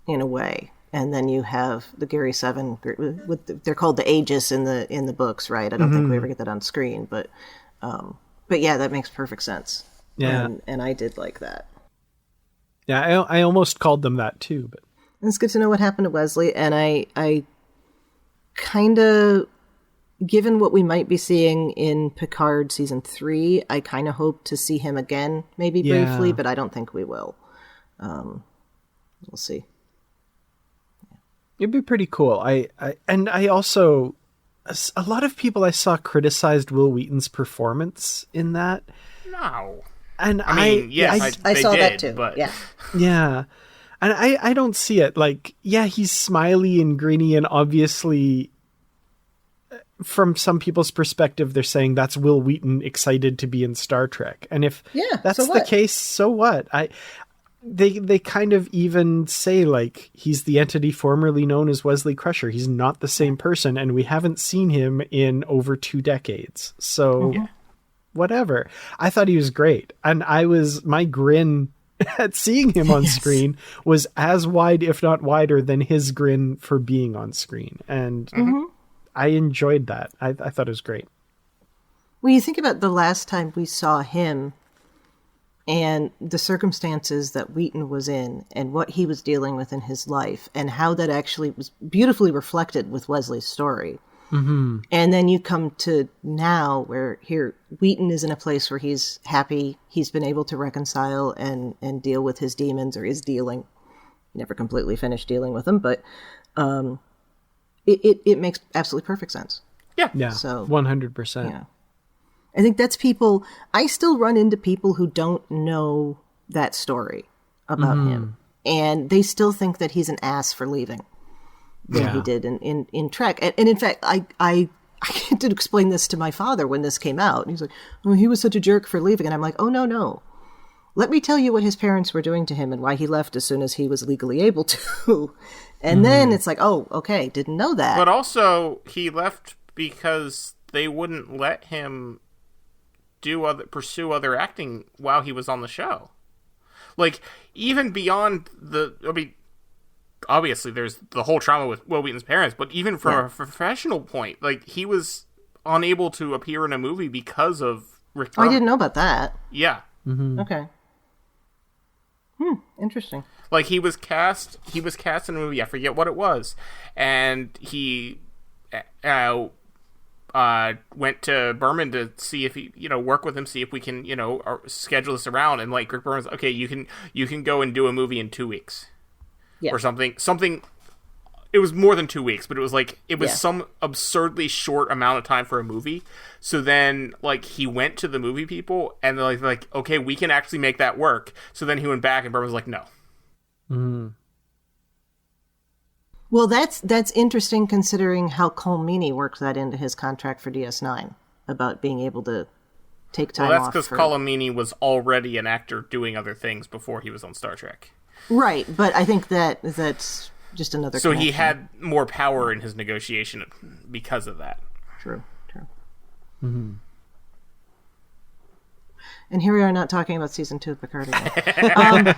in a way, and then you have the Gary 7. They're called the Aegis in the books, right? I don't think we ever get that on screen, but yeah, that makes perfect sense. Yeah, and I did like that. Yeah, I almost called them that too, but. It's good to know what happened to Wesley, and I kind of, given what we might be seeing in Picard season 3, I kind of hope to see him again, maybe briefly, but I don't think we will. We'll see. It'd be pretty cool. I also, a lot of people I saw criticized Will Wheaton's performance in that. No. And I mean, yes, I saw that too. But... Yeah. And I don't see it. Like, yeah, he's smiley and grinny, and obviously, from some people's perspective, they're saying that's Will Wheaton excited to be in Star Trek. And if that's the case, so what? They kind of even say, like, he's the entity formerly known as Wesley Crusher. He's not the same person, and we haven't seen him in over 2 decades. So, whatever. I thought he was great. And my grin at seeing him on screen was as wide, if not wider, than his grin for being on screen. And I enjoyed that. I thought it was great. Well, you think about the last time we saw him and the circumstances that Wheaton was in and what he was dealing with in his life, and how that actually was beautifully reflected with Wesley's story. And then you come to now where here Wheaton is in a place where he's happy. He's been able to reconcile and deal with his demons, or is dealing. He never completely finished dealing with them, but it makes absolutely perfect sense. Yeah. So 100%. Yeah. I think that's people. I still run into people who don't know that story about him, and they still think that he's an ass for leaving. Than he did in Trek. And in fact, I did explain this to my father when this came out. He's like, oh, he was such a jerk for leaving. And I'm like, oh, no. Let me tell you what his parents were doing to him and why he left as soon as he was legally able to. And then it's like, oh, okay, didn't know that. But also, he left because they wouldn't let him pursue other acting while he was on the show. Like, even beyond obviously, there's the whole trauma with Will Wheaton's parents, but even from a professional point, like, he was unable to appear in a movie because of Rick I didn't know about that. Yeah. Okay. Interesting. Like, he was cast in a movie, I forget what it was, and he went to Berman to see if he, work with him, see if we can, schedule this around. And like Rick Berman's, okay, you can go and do a movie in 2 weeks, or something. It was more than 2 weeks, but it was some absurdly short amount of time for a movie. So then, like, he went to the movie people, and they're like, okay, we can actually make that work. So then he went back, and Berman was like, no. Mm. Well, that's interesting considering how Cole Meany worked that into his contract for DS9 about being able to take time off. Well, that's because Cole Meany was already an actor doing other things before he was on Star Trek. Right, but I think that's just another So connection. he had more power in his negotiation because of that. True. Mm-hmm. And here we are not talking about season 2 of Picard again.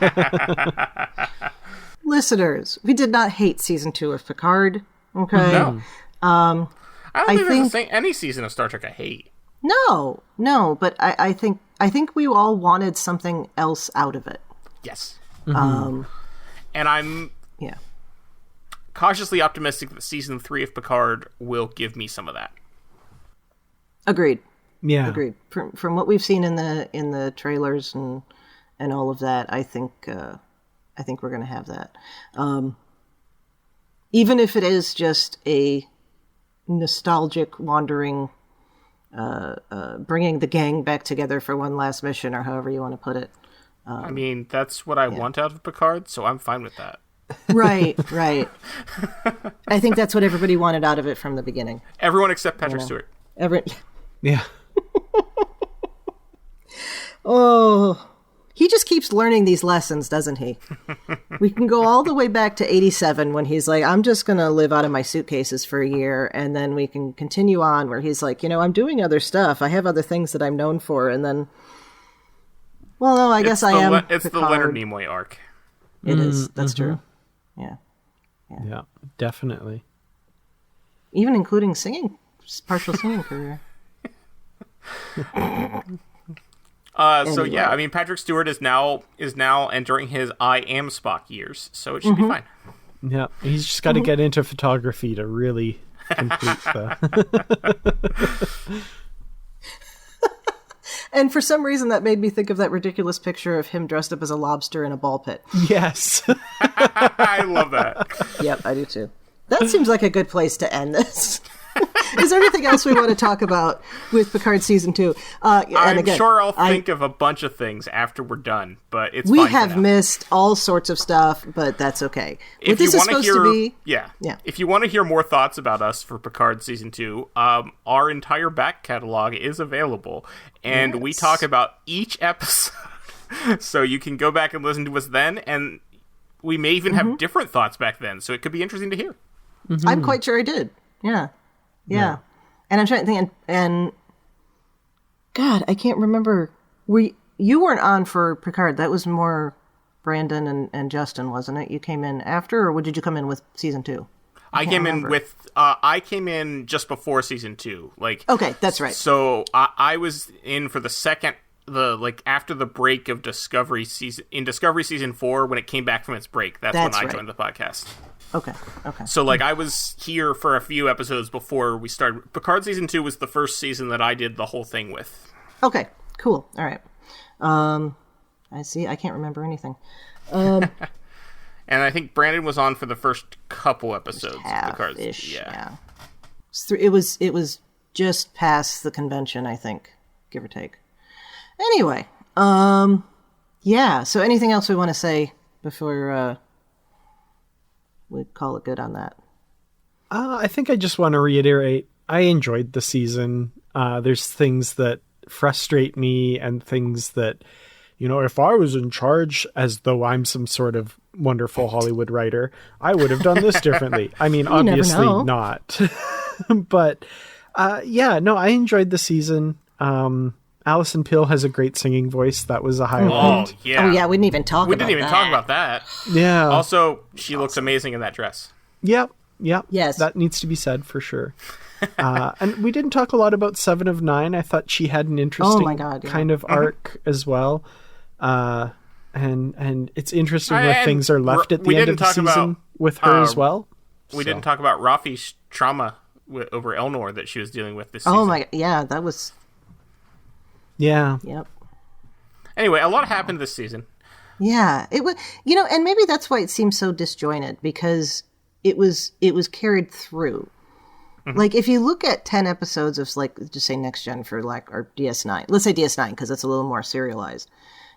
Listeners, we did not hate season 2 of Picard. Okay. No. I don't think there's any season of Star Trek I hate. No, but I think we all wanted something else out of it. Yes. Mm-hmm. And I'm cautiously optimistic that season 3 of Picard will give me some of that. Agreed. Yeah. Agreed. From what we've seen in the trailers and all of that, I think we're going to have that. Even if it is just a nostalgic wandering, bringing the gang back together for one last mission, or however you want to put it. I mean, that's what I want out of Picard, so I'm fine with that. Right. I think that's what everybody wanted out of it from the beginning. Everyone except Patrick Stewart. Yeah. Oh, he just keeps learning these lessons, doesn't he? We can go all the way back to 87 when he's like, I'm just going to live out of my suitcases for a year. And then we can continue on where he's like, I'm doing other stuff. I have other things that I'm known for. And then, well, no, I guess I am. It's the Leonard Nimoy arc. It is. That's true. Yeah, definitely. Even including singing, partial singing career. Anyway. I mean, Patrick Stewart is now entering his I am Spock years, so it should be fine. Yeah, he's just got to get into photography to really complete the... And for some reason, that made me think of that ridiculous picture of him dressed up as a lobster in a ball pit. Yes. I love that. Yep, I do too. That seems like a good place to end this. Is there anything else we want to talk about with Picard season 2? I'm sure I'll think of a bunch of things after we're done, but it's we fine have missed all sorts of stuff, but that's okay. If this you is supposed to be, yeah. If you want to hear more thoughts about us for Picard season 2, our entire back catalog is available, and we talk about each episode, so you can go back and listen to us then, and we may even have different thoughts back then, so it could be interesting to hear. Mm-hmm. I'm quite sure I did. Yeah. And I'm trying to think, and God, I can't remember. You weren't on for Picard. That was more Brandon and Justin, wasn't it? You came in after, or did you come in with season 2? I came in just before season 2. Okay, that's right. So I was in for after the break of Discovery season, in Discovery season 4, when it came back from its break. That's when I joined the podcast. Okay. So, I was here for a few episodes before we started. Picard Season 2 was the first season that I did the whole thing with. Okay, cool. All right. I see. I can't remember anything. And I think Brandon was on for the first couple episodes. Half-ish, yeah. It was just past the convention, I think, give or take. Anyway, so anything else we want to say before... we'd call it good on that. I think I just want to reiterate, I enjoyed the season. There's things that frustrate me and things that, if I was in charge, as though I'm some sort of wonderful Hollywood writer, I would have done this differently. I mean, obviously not. But, I enjoyed the season. Alison Pill has a great singing voice. That was a highlight. Oh, yeah. We didn't even talk about that. We didn't even talk about that. Yeah. Also, she looks amazing in that dress. Yep. Yes. That needs to be said for sure. And we didn't talk a lot about 7 of 9. I thought she had an interesting kind of arc as well. And it's interesting where things are left at the end of the season with her as well. We didn't talk about Rafi's trauma over Elnor that she was dealing with this Oh season. my, yeah, that was. Yeah. Yep. Anyway, a lot happened this season. Yeah, it was, and maybe that's why it seems so disjointed, because it was carried through. Mm-hmm. Like, if you look at 10 episodes of, like, just say Next Gen or DS9, let's say DS9 because it's a little more serialized,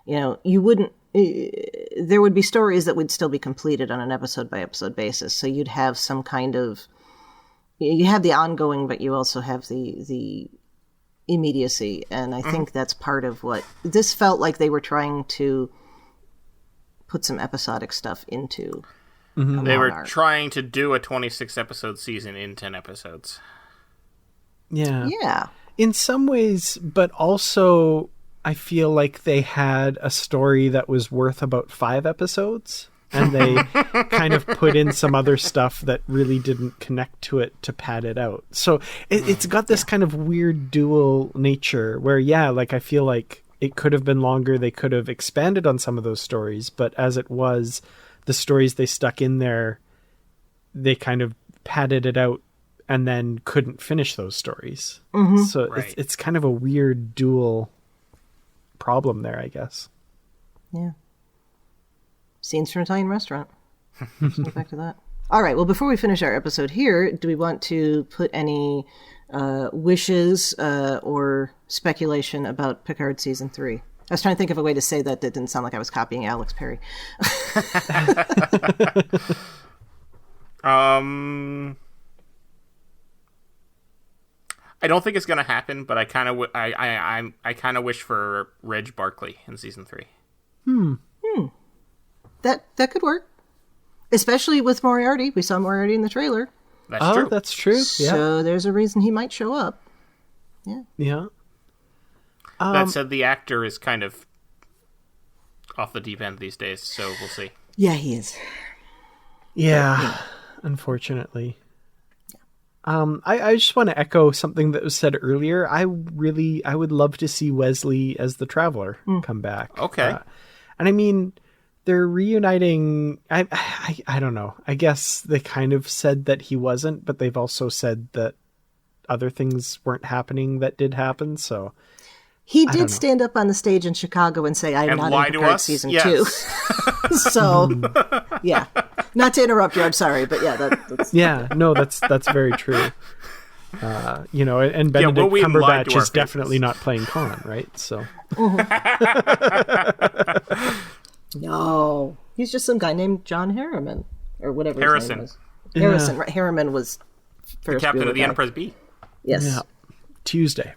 you wouldn't, there would be stories that would still be completed on an episode by episode basis. So you'd have some kind of, you have the ongoing, but you also have the immediacy. And I think that's part of what this felt like. They were trying to put some episodic stuff into. Mm-hmm. They were trying to do a 26 episode season in 10 episodes. Yeah. Yeah. In some ways, but also I feel like they had a story that was worth about 5 episodes, and they kind of put in some other stuff that really didn't connect to it to pad it out. So it's got this kind of weird dual nature where, like, I feel like it could have been longer. They could have expanded on some of those stories, but as it was, the stories they stuck in there, they kind of padded it out and then couldn't finish those stories. Mm-hmm. So right. it's kind of a weird dual problem there, I guess. Yeah. Scenes from an Italian restaurant. Let's go back to that. All right. Well, before we finish our episode here, do we want to put any wishes or speculation about Picard season 3? I was trying to think of a way to say that didn't sound like I was copying Alex Perry. I don't think it's going to happen, but I kind of I kind of wish for Reg Barkley in season 3. That could work, especially with Moriarty. We saw Moriarty in the trailer. That's true. That's true. Yeah. So there's a reason he might show up. Yeah. Yeah. That said, the actor is kind of off the deep end these days, so we'll see. Yeah, he is. Yeah, unfortunately. I just want to echo something that was said earlier. I would love to see Wesley as the Traveler come back. Okay. And I mean, they're reuniting. I don't know. I guess they kind of said that he wasn't, but they've also said that other things weren't happening that did happen. So he did stand up on the stage in Chicago and say, "I'm not in Picard season 2." So, yeah. Not to interrupt you, I'm sorry, but yeah, that's yeah. No, that's very true. And Benedict Cumberbatch is definitely not playing Khan, right? So. No, he's just some guy named John Harriman or whatever his name was. Yeah. Harrison, right? Harriman was the captain of the Enterprise B. Yes. Yeah. Tuesday.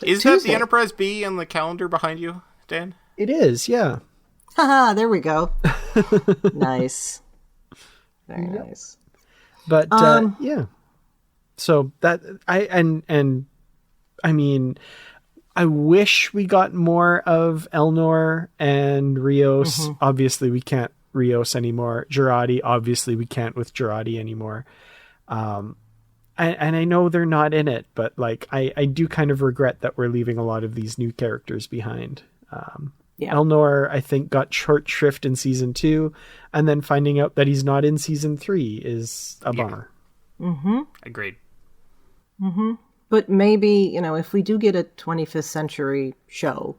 Is that the Enterprise B on the calendar behind you, Dan? It is, yeah. Haha, there we go. Nice. Very nice. But yeah. So that I mean, I wish we got more of Elnor and Rios. Mm-hmm. Obviously we can't Rios anymore. Jurati, obviously we can't with Jurati anymore. And I know they're not in it, but like I do kind of regret that we're leaving a lot of these new characters behind. Elnor, I think, got short shrift in season 2, and then finding out that he's not in season 3 is a bummer. Mm-hmm. Agreed. Mm-hmm. But maybe, if we do get a 25th century show,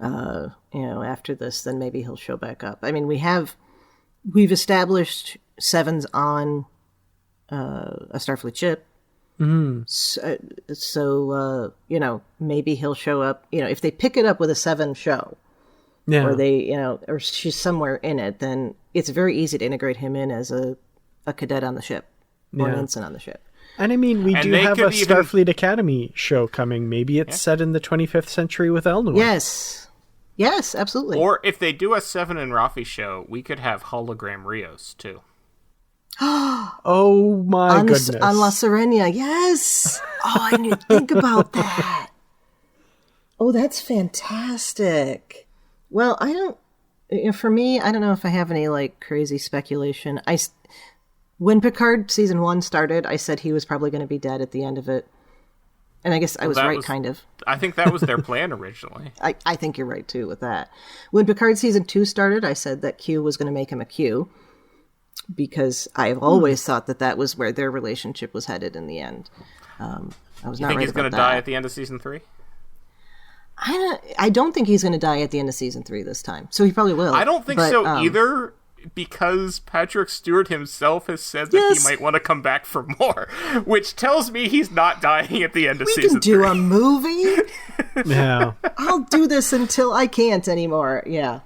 after this, then maybe he'll show back up. I mean, we've established Seven's on a Starfleet ship. Mm-hmm. So maybe he'll show up, if they pick it up with a 7 show, or they, or she's somewhere in it, then it's very easy to integrate him in as a cadet on the ship, or an ensign on the ship. And I mean, we do have a Starfleet Academy show coming. Maybe it's set in the 25th century with Elnor. Yes, absolutely. Or if they do a 7 and Rafi show, we could have hologram Rios too. Oh my goodness. On La Serena, yes. Oh, I didn't think about that. Oh, that's fantastic. Well, for me, I don't know if I have any like crazy speculation. When Picard season 1 started, I said he was probably going to be dead at the end of it. And I guess I was right, kind of. I think that was their plan originally. I think you're right, too, with that. When Picard season 2 started, I said that Q was going to make him a Q. because I've always thought that was where their relationship was headed in the end. I was You not think right he's going about to that. die at the end of season 3? I don't think he's going to die at the end of season 3 this time. So he probably will. I don't think so either, because Patrick Stewart himself has said that he might want to come back for more, which tells me he's not dying at the end of season 3. We can do a movie? Yeah. I'll do this until I can't anymore. Yeah.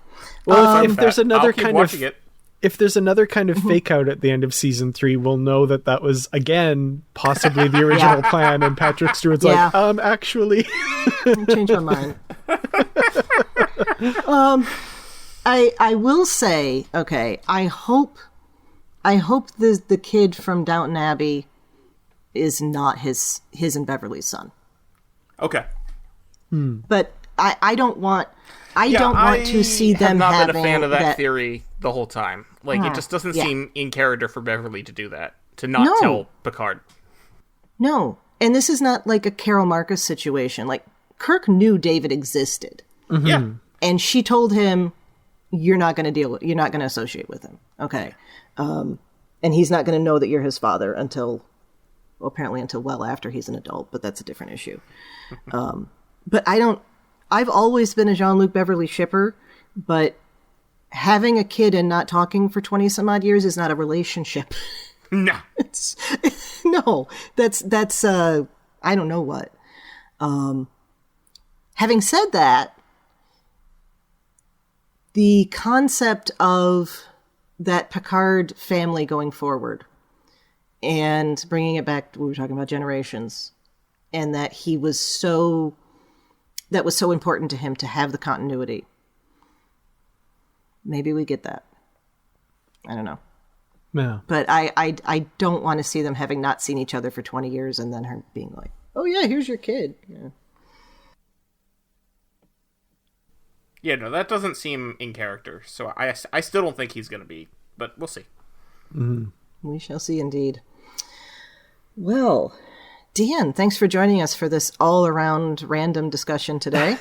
Well, if there's another I'll keep kind of watching it. if there's another kind of fake out at the end of season 3, we'll know that was again possibly the original plan, and Patrick Stewart's like, actually, change my mind. I will say, okay, I hope the kid from Downton Abbey is not his and Beverly's son. Okay. But I don't want to see them I have not having been a fan of that theory the whole time. Like, it just doesn't Yeah. seem in character for Beverly to do that, to not tell Picard. No, and this is not like a Carol Marcus situation. Like, Kirk knew David existed. Mm-hmm. Yeah. And she told him, you're not going to associate with him. Okay. And he's not going to know that you're his father until well after he's an adult, but that's a different issue. But I've always been a Jean-Luc Beverly shipper, but having a kid and not talking for 20 some odd years is not a relationship. No. That's I don't know what. Having said that, the concept of that Picard family going forward and bringing it back to what we were talking about, generations, and that that was so important to him to have the continuity. Maybe we get that. I don't know. Yeah. But I don't want to see them having not seen each other for 20 years and then her being like, oh yeah, here's your kid. Yeah. Yeah, no, that doesn't seem in character. So I still don't think he's going to be, but we'll see. Mm-hmm. We shall see indeed. Well, Dan, thanks for joining us for this all-around random discussion today.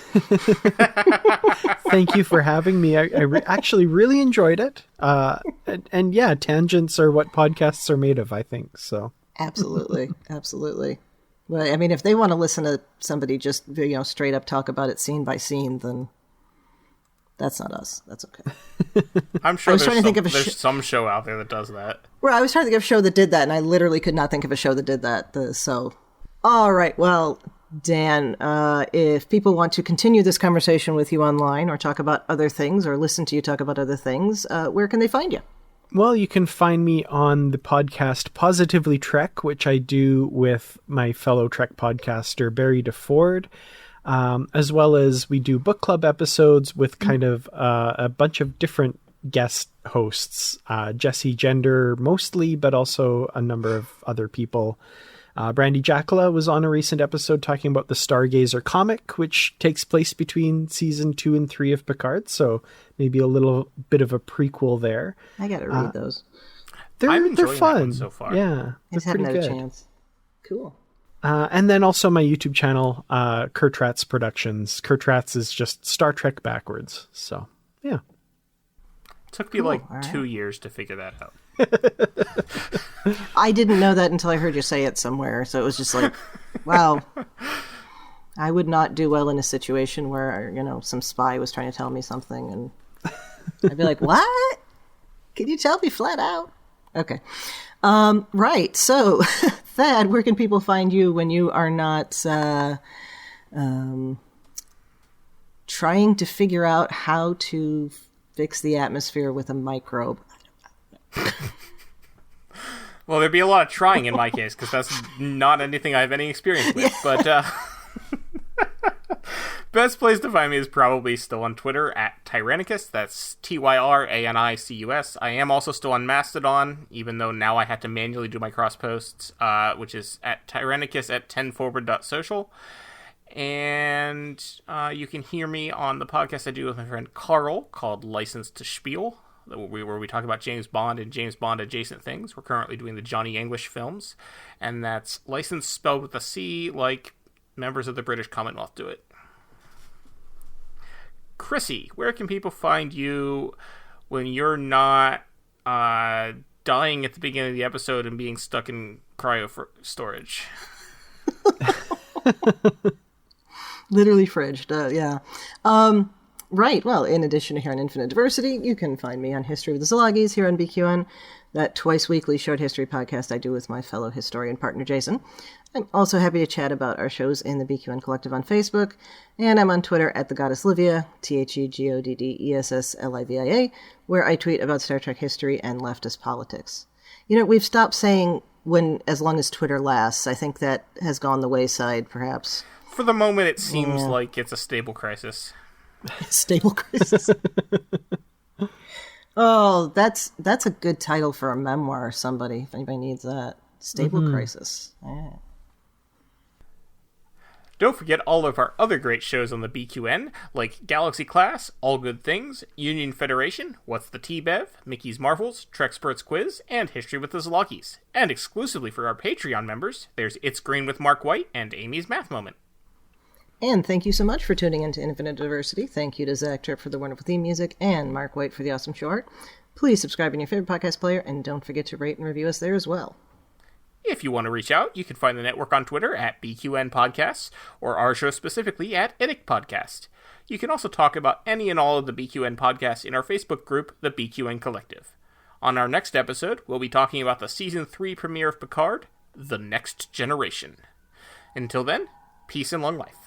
Thank you for having me. I actually really enjoyed it. And yeah, tangents are what podcasts are made of, I think. So Absolutely. Absolutely. Well, I mean, if they want to listen to somebody just, straight up talk about it scene by scene, then that's not us. That's okay. I'm sure there's some show out there that does that. Well, I was trying to think of a show that did that, and I literally could not think of a show that did that. All right. Well, Dan, if people want to continue this conversation with you online or talk about other things or listen to you talk about other things, where can they find you? Well, you can find me on the podcast Positively Trek, which I do with my fellow Trek podcaster, Barry DeFord, as well as we do book club episodes with kind of a bunch of different guest hosts, Jesse Gender mostly, but also a number of other people. Brandy Jackala was on a recent episode talking about the Stargazer comic, which takes place between season 2 and 3 of Picard. So maybe a little bit of a prequel there. I got to read those. They're fun so far. Yeah, I just haven't had a chance. Cool. And then also my YouTube channel, Kurt Ratz Productions. Kurt Ratz is just Star Trek backwards. So yeah. It took me 2 years to figure that out. I didn't know that until I heard you say it somewhere. So it was just like, wow. I would not do well in a situation where, some spy was trying to tell me something and I'd be like, what? Can you tell me flat out? Okay. Right. So, Thad, where can people find you when you are not trying to figure out how to fix the atmosphere with a microbe? Well, there'd be a lot of trying in my case, because that's not anything I have any experience with. But best place to find me is probably still on Twitter at Tyrannicus. That's Tyranicus. I am also still on Mastodon, even though now I have to manually do my cross posts, which is at Tyrannicus at 10forward.social. And you can hear me on the podcast I do with my friend Carl called License to Spiel, where we talk about James Bond and James Bond adjacent things. We're currently doing the Johnny English films, and that's license spelled with a C, like members of the British Commonwealth do it. Chrissie, where can people find you when you're not dying at the beginning of the episode and being stuck in cryo storage. Literally fridged, yeah. Right, well, in addition to here on Infinite Diversity, you can find me on History with the Szilagys here on BQN, that twice-weekly short history podcast I do with my fellow historian partner, Jason. I'm also happy to chat about our shows in the BQN Collective on Facebook, and I'm on Twitter at the Goddess Livia, TheGoddessLivia, where I tweet about Star Trek history and leftist politics. You know, we've stopped saying when as long as Twitter lasts. I think that has gone the wayside, perhaps. For the moment, it seems like it's a stable crisis. Stable crisis. Oh, that's a good title for a memoir, somebody, if anybody needs that. Stable crisis. Yeah. Don't forget all of our other great shows on the BQN, like Galaxy Class, All Good Things, Union Federation, What's the T-Bev, Mickey's Marvels, Trexperts Quiz, and History with the Szilagys. And exclusively for our Patreon members, there's It's Green with Mark White and Amy's Math Moment. And thank you so much for tuning into Infinite Diversity. Thank you to Zach Tripp for the wonderful theme music and Mark White for the awesome show art. Please subscribe in your favorite podcast player, and don't forget to rate and review us there as well. If you want to reach out, you can find the network on Twitter at BQN Podcasts, or our show specifically at IDIC Podcast. You can also talk about any and all of the BQN podcasts in our Facebook group, the BQN Collective. On our next episode, we'll be talking about the Season 3 premiere of Picard, The Next Generation. Until then, peace and long life.